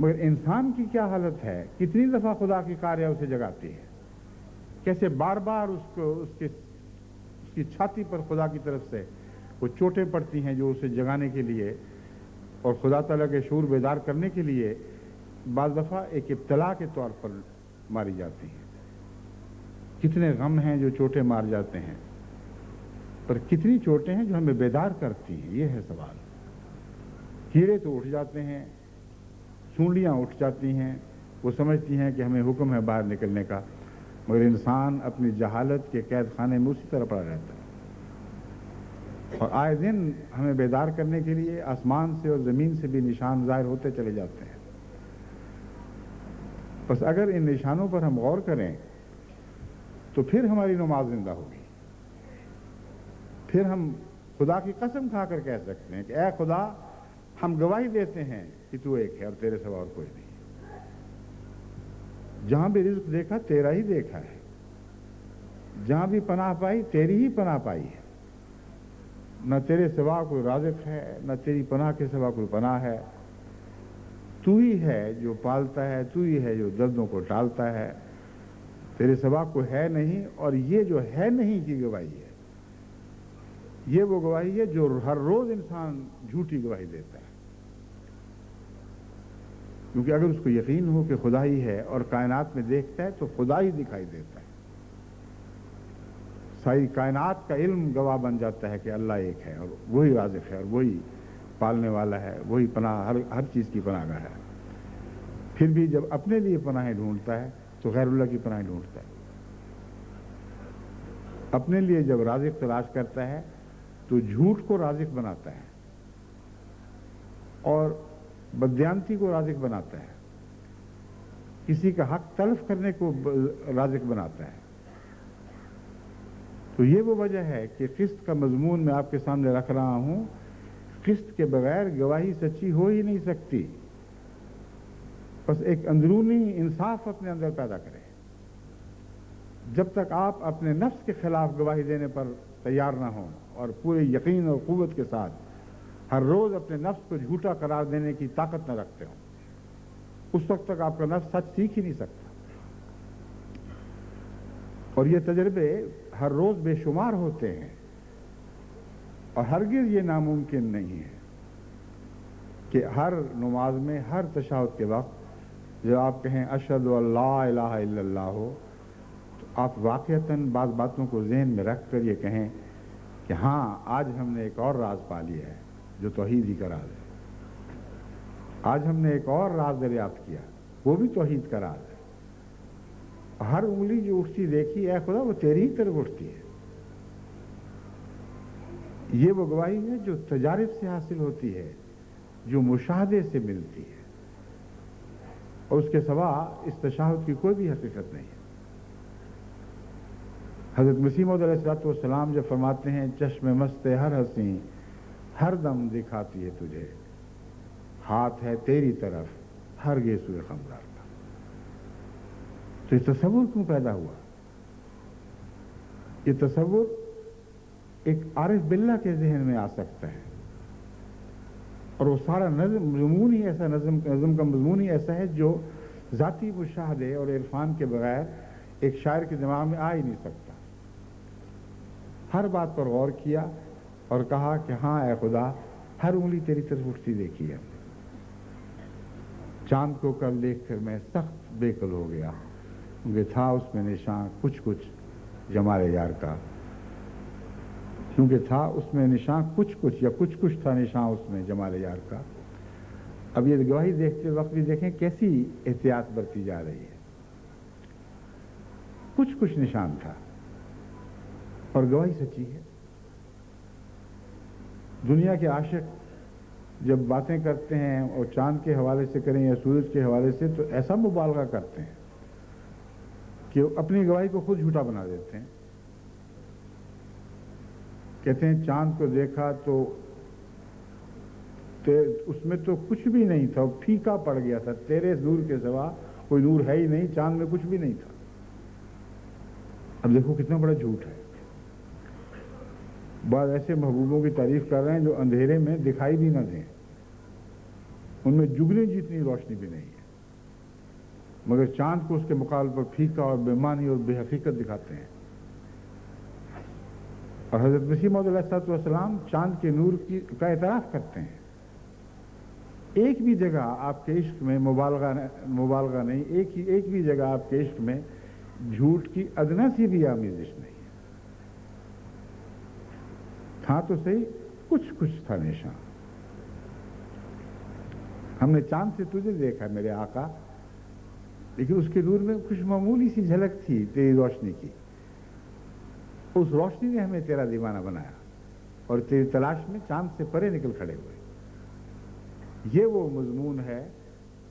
مگر انسان کی کیا حالت ہے، کتنی دفعہ خدا کی کار اسے جگاتی ہے، کیسے بار بار اس کی چھاتی پر خدا کی طرف سے وہ چوٹیں پڑتی ہیں جو اسے جگانے کے لیے اور خدا تعالیٰ کے شعور بیدار کرنے کے لیے بعض دفعہ ایک ابتلا کے طور پر ماری جاتی ہیں۔ کتنے غم ہیں جو چوٹیں مار جاتے ہیں، پر کتنی چوٹیں ہیں جو ہمیں بیدار کرتی ہیں، یہ ہے سوال۔ کیڑے تو اٹھ جاتے ہیں، سونڈیاں اٹھ جاتی ہیں، وہ سمجھتی ہیں کہ ہمیں حکم ہے باہر نکلنے کا، مگر انسان اپنی جہالت کے قید خانے میں اسی طرح پڑا رہتا ہے۔ اور آئے دن ہمیں بیدار کرنے کے لیے آسمان سے اور زمین سے بھی نشان ظاہر ہوتے چلے جاتے ہیں۔ بس اگر ان نشانوں پر ہم غور کریں تو پھر ہماری نماز زندہ ہوگی، پھر ہم خدا کی قسم کھا کر کہہ سکتے ہیں کہ اے خدا، ہم گواہی دیتے ہیں کہ تو ایک ہے اور تیرے سوا اور کوئی نہیں۔ جہاں بھی رزق دیکھا تیرا ہی دیکھا ہے، جہاں بھی پناہ پائی تیری ہی پناہ پائی ہے، نہ تیرے سوا کوئی رازق ہے، نہ تیری پناہ کے سوا کوئی پناہ ہے۔ تو ہی ہے جو پالتا ہے، تو ہی ہے جو دردوں کو ٹالتا ہے، تیرے سوا کوئی ہے نہیں۔ اور یہ جو ہے نہیں کی گواہی ہے، یہ وہ گواہی ہے جو ہر روز انسان جھوٹی گواہی دیتا ہے، کیونکہ اگر اس کو یقین ہو کہ خدا ہی ہے اور کائنات میں دیکھتا ہے تو خدا ہی دکھائی دیتا ہے، ساری کائنات کا علم گواہ بن جاتا ہے کہ اللہ ایک ہے اور وہی رازق ہے اور وہی پالنے والا ہے، وہی پناہ ہر چیز کی پناہ گاہ ہے۔ پھر بھی جب اپنے لیے پناہیں ڈھونڈتا ہے تو غیر اللہ کی پناہیں ڈھونڈتا ہے، اپنے لیے جب رازق تلاش کرتا ہے تو جھوٹ کو رازق بناتا ہے اور بددیانتی کو رازق بناتا ہے، کسی کا حق تلف کرنے کو رازق بناتا ہے۔ تو یہ وہ وجہ ہے کہ قسط کا مضمون میں آپ کے سامنے رکھ رہا ہوں۔ قسط کے بغیر گواہی سچی ہو ہی نہیں سکتی۔ بس ایک اندرونی انصاف اپنے اندر پیدا کریں۔ جب تک آپ اپنے نفس کے خلاف گواہی دینے پر تیار نہ ہوں اور پورے یقین اور قوت کے ساتھ ہر روز اپنے نفس کو جھوٹا قرار دینے کی طاقت نہ رکھتے ہوں، اس وقت تک آپ کا نفس سچ سیکھ ہی نہیں سکتا۔ اور یہ تجربے ہر روز بے شمار ہوتے ہیں، اور ہرگز یہ ناممکن نہیں ہے کہ ہر نماز میں ہر تشہد کے وقت جب آپ کہیں اشہد ان لا الہ الا اللہ ہو تو آپ واقعتاً بعض باتوں کو ذہن میں رکھ کر یہ کہیں کہ ہاں آج ہم نے ایک اور راز پا لیا ہے جو توحید ہی کا راز ہے، آج ہم نے ایک اور راز دریافت کیا، وہ بھی توحید کا راز ہے۔ ہر انگلی جو اٹھتی دیکھی، اے خدا وہ تیری ہی طرف اٹھتی ہے۔ یہ وہ گواہی ہے جو تجارب سے حاصل ہوتی ہے، جو مشاہدے سے ملتی ہے، اور اس کے سوا اس تشہد کی کوئی بھی حقیقت نہیں ہے۔ حضرت مسیح موعود علیہ السلام جب فرماتے ہیں چشم مست ہر حسین ہر دم دکھاتی ہے تجھے، ہاتھ ہے تیری طرف ہر گیسوئے خمرار کا، تو یہ تصور کیوں پیدا ہوا؟ یہ تصور ایک عارف باللہ کے ذہن میں آ سکتا ہے، اور وہ سارا مضمون ہی ایسا نظم کا مضمون ہی ایسا ہے جو ذاتی مشاہدے اور عرفان کے بغیر ایک شاعر کے دماغ میں آ ہی نہیں سکتا۔ ہر بات پر غور کیا اور کہا کہ ہاں اے خدا، ہر انگلی تیری طرف اٹھتی دیکھی ہے۔ چاند کو کل دیکھ کر میں سخت بے قل ہو گیا، کیونکہ تھا اس میں نشان کچھ جمال یار کا، کیونکہ تھا اس میں نشان کچھ تھا نشان اس میں جمال یار کا۔ اب یہ گواہی دیکھتے وقت بھی دیکھیں کیسی احتیاط برتی جا رہی ہے۔ کچھ نشان تھا اور گواہی سچی ہے۔ دنیا کے عاشق جب باتیں کرتے ہیں اور چاند کے حوالے سے کریں یا سورج کے حوالے سے تو ایسا مبالغہ کرتے ہیں کہ اپنی گواہی کو خود جھوٹا بنا دیتے ہیں۔ کہتے ہیں چاند کو دیکھا تو اس میں تو کچھ بھی نہیں تھا، وہ پھیکا پڑ گیا تھا، تیرے نور کے سوا کوئی نور ہے ہی نہیں، چاند میں کچھ بھی نہیں تھا۔ اب دیکھو کتنا بڑا جھوٹ ہے۔ بعض ایسے محبوبوں کی تعریف کر رہے ہیں جو اندھیرے میں دکھائی بھی نہ دیں، ان میں جگنے جتنی روشنی بھی نہیں ہے، مگر چاند کو اس کے مقابلے پر پھیکا اور بے معنی اور بے حقیقت دکھاتے ہیں۔ اور حضرت مسیح موعود علیہ السلام چاند کے نور کا اعتراف کرتے ہیں۔ ایک بھی جگہ آپ کے عشق میں مبالغہ نہیں، ایک بھی جگہ آپ کے عشق میں جھوٹ کی ادنا سی بھی آمیزش نہیں ہے۔ تھا تو صحیح، کچھ تھا نشان۔ ہم نے چاند سے تجھے دیکھا میرے آقا، لیکن اس کے نور میں کچھ معمولی سی جھلک تھی تیری روشنی کی۔ اس روشنی نے ہمیں تیرا دیوانہ بنایا اور تیری تلاش میں چاند سے پرے نکل کھڑے ہوئے۔ یہ وہ مضمون ہے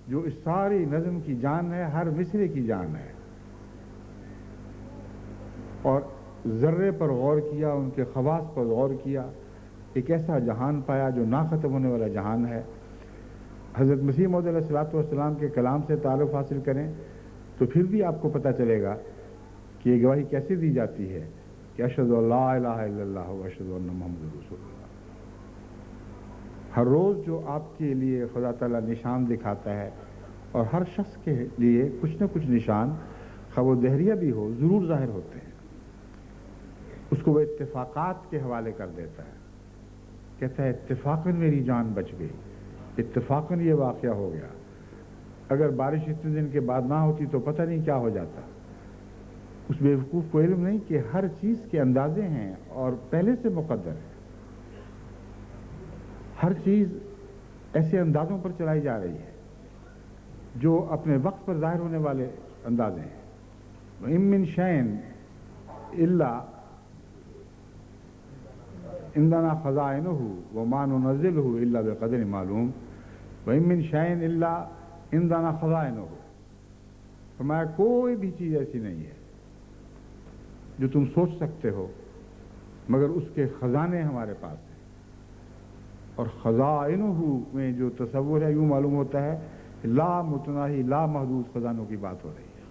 جو اس ساری نظم کی جان ہے، ہر مصرے کی جان ہے۔ اور ذرے پر غور کیا، ان کے خواص پر غور کیا، ایک ایسا جہان پایا جو نہ ختم ہونے والا جہان ہے۔ حضرت مسیح موعود علیہ السلام کے کلام سے تعارف حاصل کریں تو پھر بھی آپ کو پتہ چلے گا کہ یہ گواہی کیسے دی جاتی ہے کہ اشہد ان لا الہ الا اللہ و اشہد ان محمد رسول اللہ۔ ہر روز جو آپ کے لیے خدا تعالیٰ نشان دکھاتا ہے، اور ہر شخص کے لیے کچھ نہ کچھ نشان، خواہ وہ دہریہ بھی ہو، ضرور ظاہر ہوتے ہیں۔ اس کو وہ اتفاقات کے حوالے کر دیتا ہے، کہتا ہے اتفاقاً میری جان بچ گئی، اتفاقاً یہ واقعہ ہو گیا۔ اگر بارش اتنے دن کے بعد نہ ہوتی تو پتہ نہیں کیا ہو جاتا۔ اس بیوقوف کو علم نہیں کہ ہر چیز کے اندازے ہیں اور پہلے سے مقدر ہے۔ ہر چیز ایسے اندازوں پر چلائی جا رہی ہے جو اپنے وقت پر ظاہر ہونے والے اندازے ہیں۔ وَإِن مِّن شَيْءٍ إِلَّا عِندَنَا خَزَائِنُهُ وَمَا نُنَزِّلُهُ إِلَّا بِقَدْرٍ مَّعْلُومٍ وَإِن مِّن شَيْءٍ إِلَّا عِندَنَا خَزَائِنُهُ۔ فرمایا کوئی بھی چیز ایسی نہیں ہے جو تم سوچ سکتے ہو، مگر اس کے خزانے ہمارے پاس ہیں۔ اور خزائنہ میں جو تصور ہے، یوں معلوم ہوتا ہے کہ لا متناہی لا محدود خزانوں کی بات ہو رہی ہے۔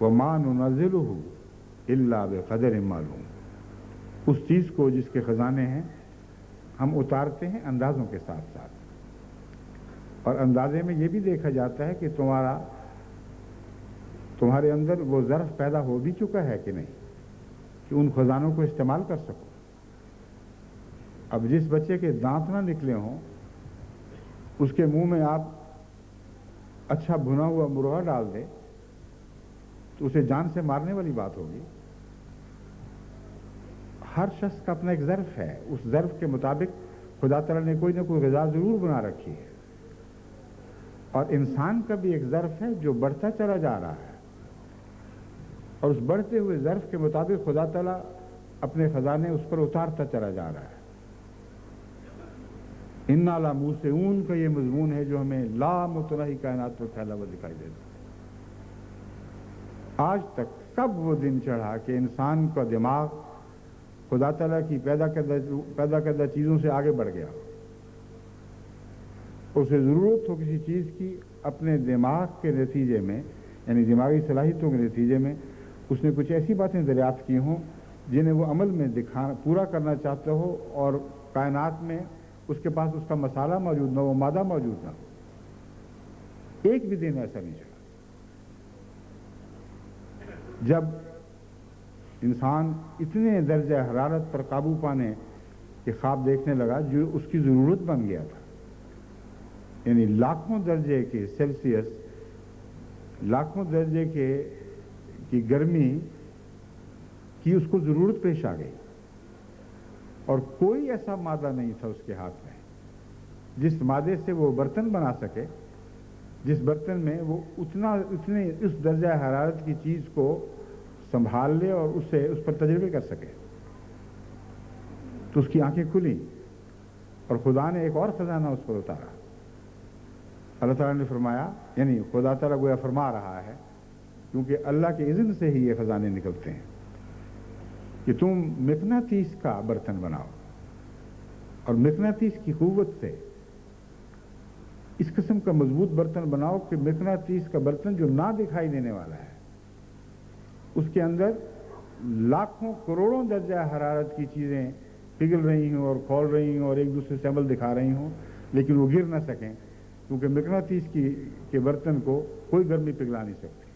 وَمَا نُنَزِّلُهُ إِلَّا بِقَدْرٍ مَّعْلُومٍ۔ اس چیز کو جس کے خزانے ہیں ہم اتارتے ہیں اندازوں کے ساتھ ساتھ، اور اندازے میں یہ بھی دیکھا جاتا ہے کہ تمہارے اندر وہ ظرف پیدا ہو بھی چکا ہے کہ نہیں، کہ ان خزانوں کو استعمال کر سکو۔ اب جس بچے کے دانت نہ نکلے ہوں، اس کے منہ میں آپ اچھا بھنا ہوا مرغا ڈال دیں تو اسے جان سے مارنے والی بات ہوگی۔ ہر شخص کا اپنا ایک ظرف ہے، اس ظرف کے مطابق خدا تعالیٰ نے کوئی نہ کوئی غذا ضرور بنا رکھی ہے، اور انسان کا بھی ایک ظرف ہے جو بڑھتا چلا جا رہا ہے، اور اس بڑھتے ہوئے ظرف کے مطابق خدا تعالیٰ اپنے خزانے اس پر اتارتا چلا جا رہا ہے۔ اِنَّا لَمُوسِعُونَ کا یہ مضمون ہے جو ہمیں لامتناہی کائنات پر پھیلا ہوا دکھائی دیتا ہے۔ آج تک کب وہ دن چڑھا کہ انسان کا دماغ خدا تعالیٰ کی پیدا کردہ چیزوں سے آگے بڑھ گیا، اسے ضرورت ہو کسی چیز کی، اپنے دماغ کے نتیجے میں، یعنی دماغی صلاحیتوں کے نتیجے میں اس نے کچھ ایسی باتیں دریافت کی ہوں جنہیں وہ عمل میں پورا کرنا چاہتا ہو، اور کائنات میں اس کے پاس اس کا مسالہ موجود نہ ہو، مادہ موجود نہ ہو۔ ایک بھی دن ایسا نہیں چلا جب انسان اتنے درجہ حرارت پر قابو پانے کے خواب دیکھنے لگا جو اس کی ضرورت بن گیا تھا، یعنی لاکھوں درجے کے سیلسیس، لاکھوں درجے کی گرمی کی اس کو ضرورت پیش آ گئی، اور کوئی ایسا مادہ نہیں تھا اس کے ہاتھ میں جس مادے سے وہ برتن بنا سکے، جس برتن میں وہ اتنے اس درجہ حرارت کی چیز کو سنبھال لے اور اس پر تجربے کر سکے۔ تو اس کی آنکھیں کھلیں اور خدا نے ایک اور خزانہ اس پر اتارا۔ اللہ تعالیٰ نے فرمایا، یعنی خدا تعالیٰ گویا فرما رہا ہے، کیونکہ اللہ کے اذن سے ہی یہ خزانے نکلتے ہیں، کہ تم مقناطیس کا برتن بناؤ، اور مقناطیس کی قوت سے اس قسم کا مضبوط برتن بناؤ کہ مقناطیس کا برتن جو نہ دکھائی دینے والا ہے، اس کے اندر لاکھوں کروڑوں درجہ حرارت کی چیزیں پگھل رہی ہوں اور کھول رہی ہوں اور ایک دوسرے سے عمل دکھا رہی ہوں، لیکن وہ گر نہ سکیں، کیونکہ مقناطیس کے برتن کو کوئی گرمی پگھلا نہیں سکتی،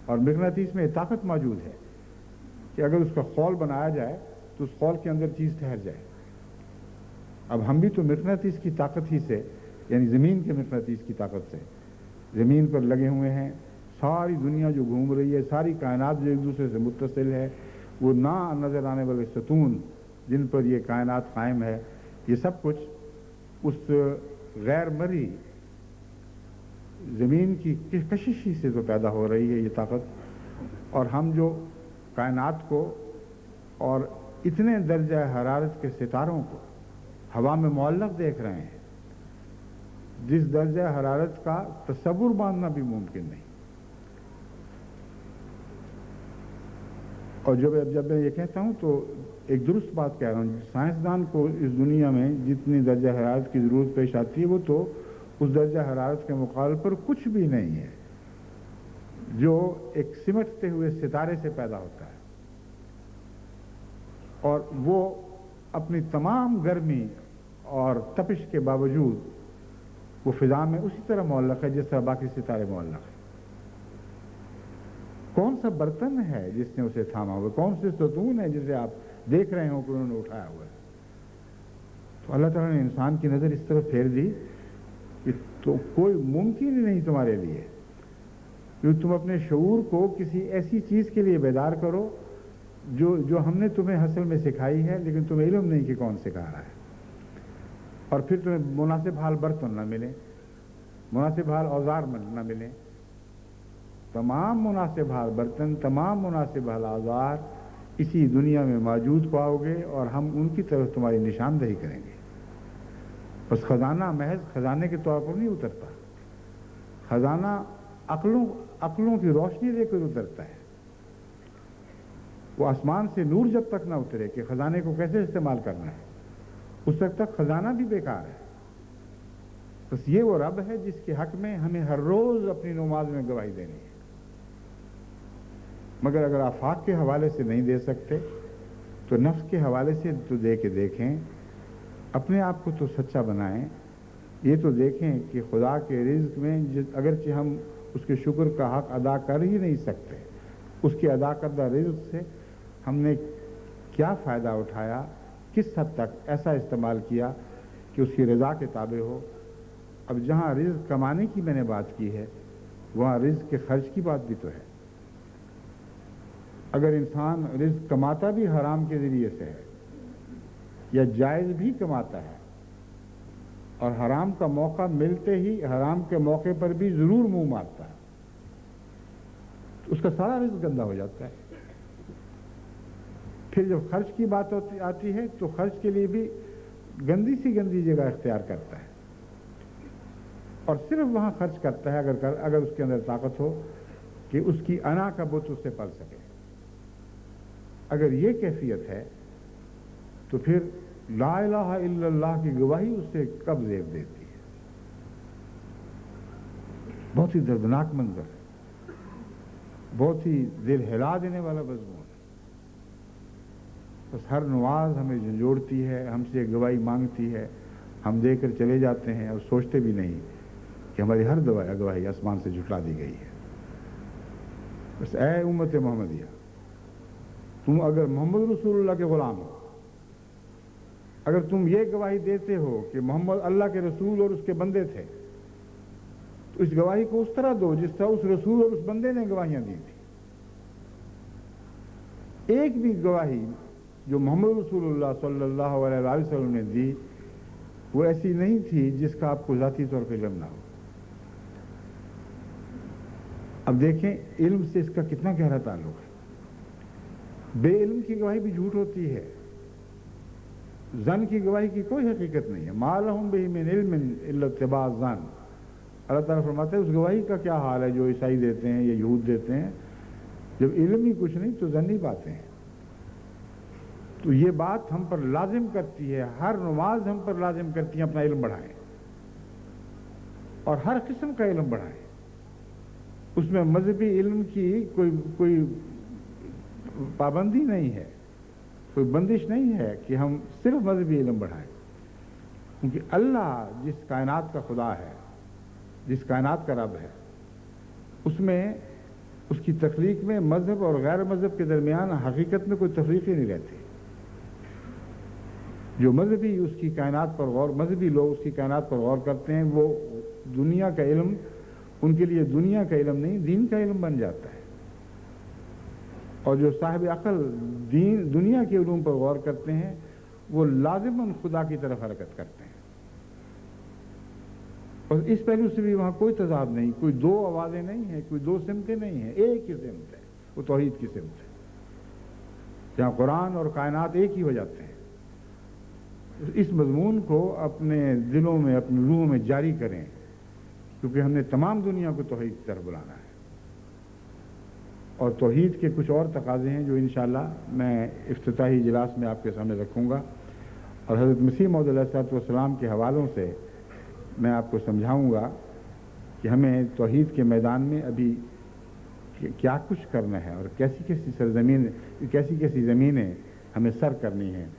اور مقناطیس میں طاقت موجود ہے کہ اگر اس کا خول بنایا جائے تو اس خول کے اندر چیز ٹھہر جائے۔ اب ہم بھی تو مقناطیس کی طاقت ہی سے، یعنی زمین کے مقناطیس کی طاقت سے زمین پر لگے ہوئے ہیں۔ ساری دنیا جو گھوم رہی ہے، ساری کائنات جو ایک دوسرے سے متصل ہے، وہ نہ نظر آنے والے ستون جن پر یہ کائنات قائم ہے، یہ سب کچھ اس غیر مرئی زمین کی کشش ہی سے تو پیدا ہو رہی ہے یہ طاقت، اور ہم جو کائنات کو اور اتنے درجہ حرارت کے ستاروں کو ہوا میں معلق دیکھ رہے ہیں، جس درجہ حرارت کا تصور باندھنا بھی ممکن نہیں۔ اور جب میں یہ کہتا ہوں تو ایک درست بات کہہ رہا ہوں، سائنسدان کو اس دنیا میں جتنی درجہ حرارت کی ضرورت پیش آتی ہے، وہ تو اس درجہ حرارت کے مقابلے پر کچھ بھی نہیں ہے جو ایک سمٹتے ہوئے ستارے سے پیدا ہوتا ہے، اور وہ اپنی تمام گرمی اور تپش کے باوجود وہ فضا میں اسی طرح معلق ہے جس طرح باقی ستارے معلق ہیں۔ کون سا برتن ہے جس نے اسے تھاما ہوا؟ کون سے ستون ہے جسے آپ دیکھ رہے ہوں کہ انہوں نے اٹھایا ہوا ہے؟ تو اللہ تعالیٰ نے انسان کی نظر اس طرف پھیر دی کہ تو کوئی ممکن ہی نہیں تمہارے لیے کہ تم اپنے شعور کو کسی ایسی چیز کے لیے بیدار کرو جو ہم نے تمہیں اصل میں سکھائی ہے، لیکن تمہیں علم نہیں کہ کون سکھا رہا ہے، اور پھر تمہیں مناسب حال برتن نہ ملے، مناسب حال اوزار نہ ملے۔ تمام مناسب حال برتن، تمام مناسب حال اوزار اسی دنیا میں موجود پاؤ گے، اور ہم ان کی طرف تمہاری نشاندہی کریں گے۔ بس خزانہ محض خزانے کے طور پر نہیں اترتا، خزانہ عقلوں کی روشنی دے کر اترتا ہے۔ وہ آسمان سے نور جب تک نہ اترے کہ خزانے کو کیسے استعمال کرنا ہے، اس وقت تک خزانہ بھی بیکار ہے۔ بس یہ وہ رب ہے جس کے حق میں ہمیں ہر روز اپنی نماز میں گواہی دینی ہے، مگر اگر آفاق کے حوالے سے نہیں دے سکتے تو نفس کے حوالے سے تو دے کے دیکھیں، اپنے آپ کو تو سچا بنائیں۔ یہ تو دیکھیں کہ خدا کے رزق میں اگرچہ ہم اس کے شکر کا حق ادا کر ہی نہیں سکتے، اس کے ادا کردہ رزق سے ہم نے کیا فائدہ اٹھایا، کس حد تک ایسا استعمال کیا کہ اس کی رضا کے تابع ہو۔ اب جہاں رزق کمانے کی میں نے بات کی ہے، وہاں رزق کے خرچ کی بات بھی تو ہے۔ اگر انسان رزق کماتا بھی حرام کے ذریعے سے ہے یا جائز بھی کماتا ہے، اور حرام کا موقع ملتے ہی حرام کے موقع پر بھی ضرور منہ مارتا ہے، تو اس کا سارا رزق گندا ہو جاتا ہے۔ پھر جب خرچ کی بات آتی ہے تو خرچ کے لیے بھی گندی سی گندی جگہ اختیار کرتا ہے، اور صرف وہاں خرچ کرتا ہے اگر اس کے اندر طاقت ہو کہ اس کی انا کا بت اس سے پل سکے۔ اگر یہ کیفیت ہے تو پھر لا الہ الا اللہ کی گواہی اس سے کب زیب دیتی ہے؟ بہت ہی دردناک منظر ہے، بہت ہی دل ہلا دینے والا مضمون ہے۔ بس ہر نماز ہمیں جھنجھوڑتی ہے، ہم سے گواہی مانگتی ہے، ہم دے کر چلے جاتے ہیں اور سوچتے بھی نہیں کہ ہماری ہر گواہی آسمان سے جھٹلا دی گئی ہے۔ بس اے امت محمدیہ، تم اگر محمد رسول اللہ کے غلام ہو، اگر تم یہ گواہی دیتے ہو کہ محمد اللہ کے رسول اور اس کے بندے تھے، تو اس گواہی کو اس طرح دو جس طرح اس رسول اور اس بندے نے گواہیاں دی تھی۔ ایک بھی گواہی جو محمد رسول اللہ صلی اللہ علیہ وسلم نے دی وہ ایسی نہیں تھی جس کا آپ کو ذاتی طور پہ علم نہ ہو۔ اب دیکھیں علم سے اس کا کتنا گہرا تعلق ہے۔ بے علم کی گواہی بھی جھوٹ ہوتی ہے، ظن کی گواہی کی کوئی حقیقت نہیں ہے۔ ما لہم بہ من علم الا اتباع الظن، اللہ تعالیٰ فرماتے ہیں اس گواہی کا کیا حال ہے جو عیسائی دیتے ہیں یا یہود دیتے ہیں، جب علم ہی کچھ نہیں تو ظنی باتیں ہیں۔ تو یہ بات ہم پر لازم کرتی ہے، ہر نماز ہم پر لازم کرتی ہے اپنا علم بڑھائیں، اور ہر قسم کا علم بڑھائیں۔ اس میں مذہبی علم کی کوئی پابندی نہیں ہے، کوئی بندش نہیں ہے کہ ہم صرف مذہبی علم بڑھائیں۔ کیونکہ اللہ جس کائنات کا خدا ہے، جس کائنات کا رب ہے، اس میں اس کی تخلیق میں مذہب اور غیر مذہب کے درمیان حقیقت میں کوئی تفریق ہی نہیں رہتی۔ جو مذہبی اس کی کائنات پر مذہبی لوگ اس کی کائنات پر غور کرتے ہیں، وہ دنیا کا علم ان کے لیے دنیا کا علم نہیں، دین کا علم بن جاتا ہے۔ اور جو صاحب عقل دنیا کے علوم پر غور کرتے ہیں، وہ لازماً خدا کی طرف حرکت کرتے ہیں۔ اور اس پہلو سے بھی وہاں کوئی تضاد نہیں، کوئی دو آوازیں نہیں ہیں، کوئی دو سمتیں نہیں ہیں، ایک ہی سمت ہے، وہ توحید کی سمت ہے، جہاں قرآن اور کائنات ایک ہی ہو جاتے ہیں۔ اس مضمون کو اپنے دلوں میں، اپنی روح میں جاری کریں، کیونکہ ہم نے تمام دنیا کو توحید کی طرف بلانا ہے۔ اور توحید کے کچھ اور تقاضے ہیں جو انشاءاللہ میں افتتاحی اجلاس میں آپ کے سامنے رکھوں گا، اور حضرت مسیح موعود علیہ السلام کے حوالوں سے میں آپ کو سمجھاؤں گا کہ ہمیں توحید کے میدان میں ابھی کیا کچھ کرنا ہے، اور کیسی کیسی زمینیں ہمیں سر کرنی ہیں۔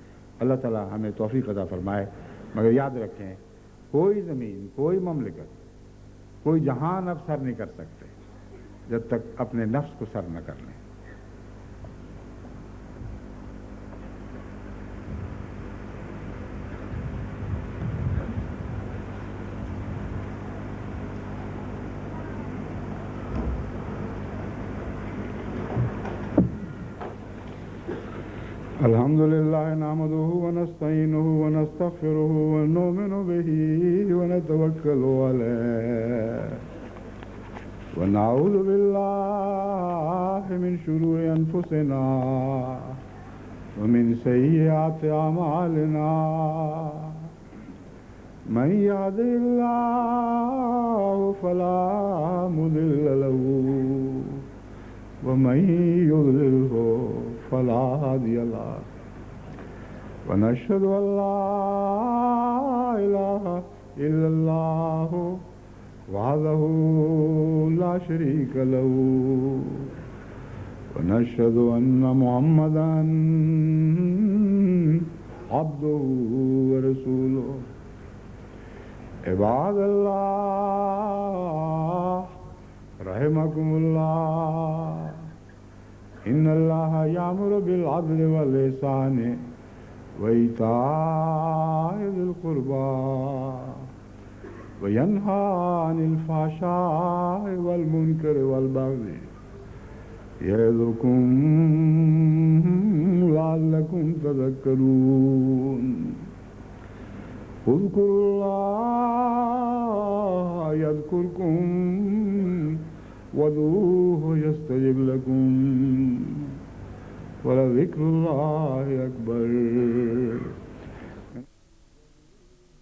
اللہ تعالیٰ ہمیں توفیق عطا فرمائے۔ مگر یاد رکھیں، کوئی زمین، کوئی مملکت، کوئی جہان اب سر نہیں کر سکتے جب تک اپنے نفس کو سر نہ کر لیں۔ الحمد لله نحمده ونستعينه ونستغفره ونؤمن به ونتوكل عليه ونعوذ بالله من شرور أنفسنا ومن سيئات أعمالنا من يهده الله فلا مضل له ومن يضلله فلا هادي له ونشهد أن لا إله إلا الله وحده لا شريك له ونشهد أن محمدا عبده ورسوله عباد الله رحمكم الله إن الله يأمر بالعدل والإحسان وإيتاء ذي القربى وينهى عن الفحشاء والمنكر والبغي يعظكم لعلكم تذكرون اذكروا الله يذكركم وادعوه يستجب لكم ولذكر الله أكبر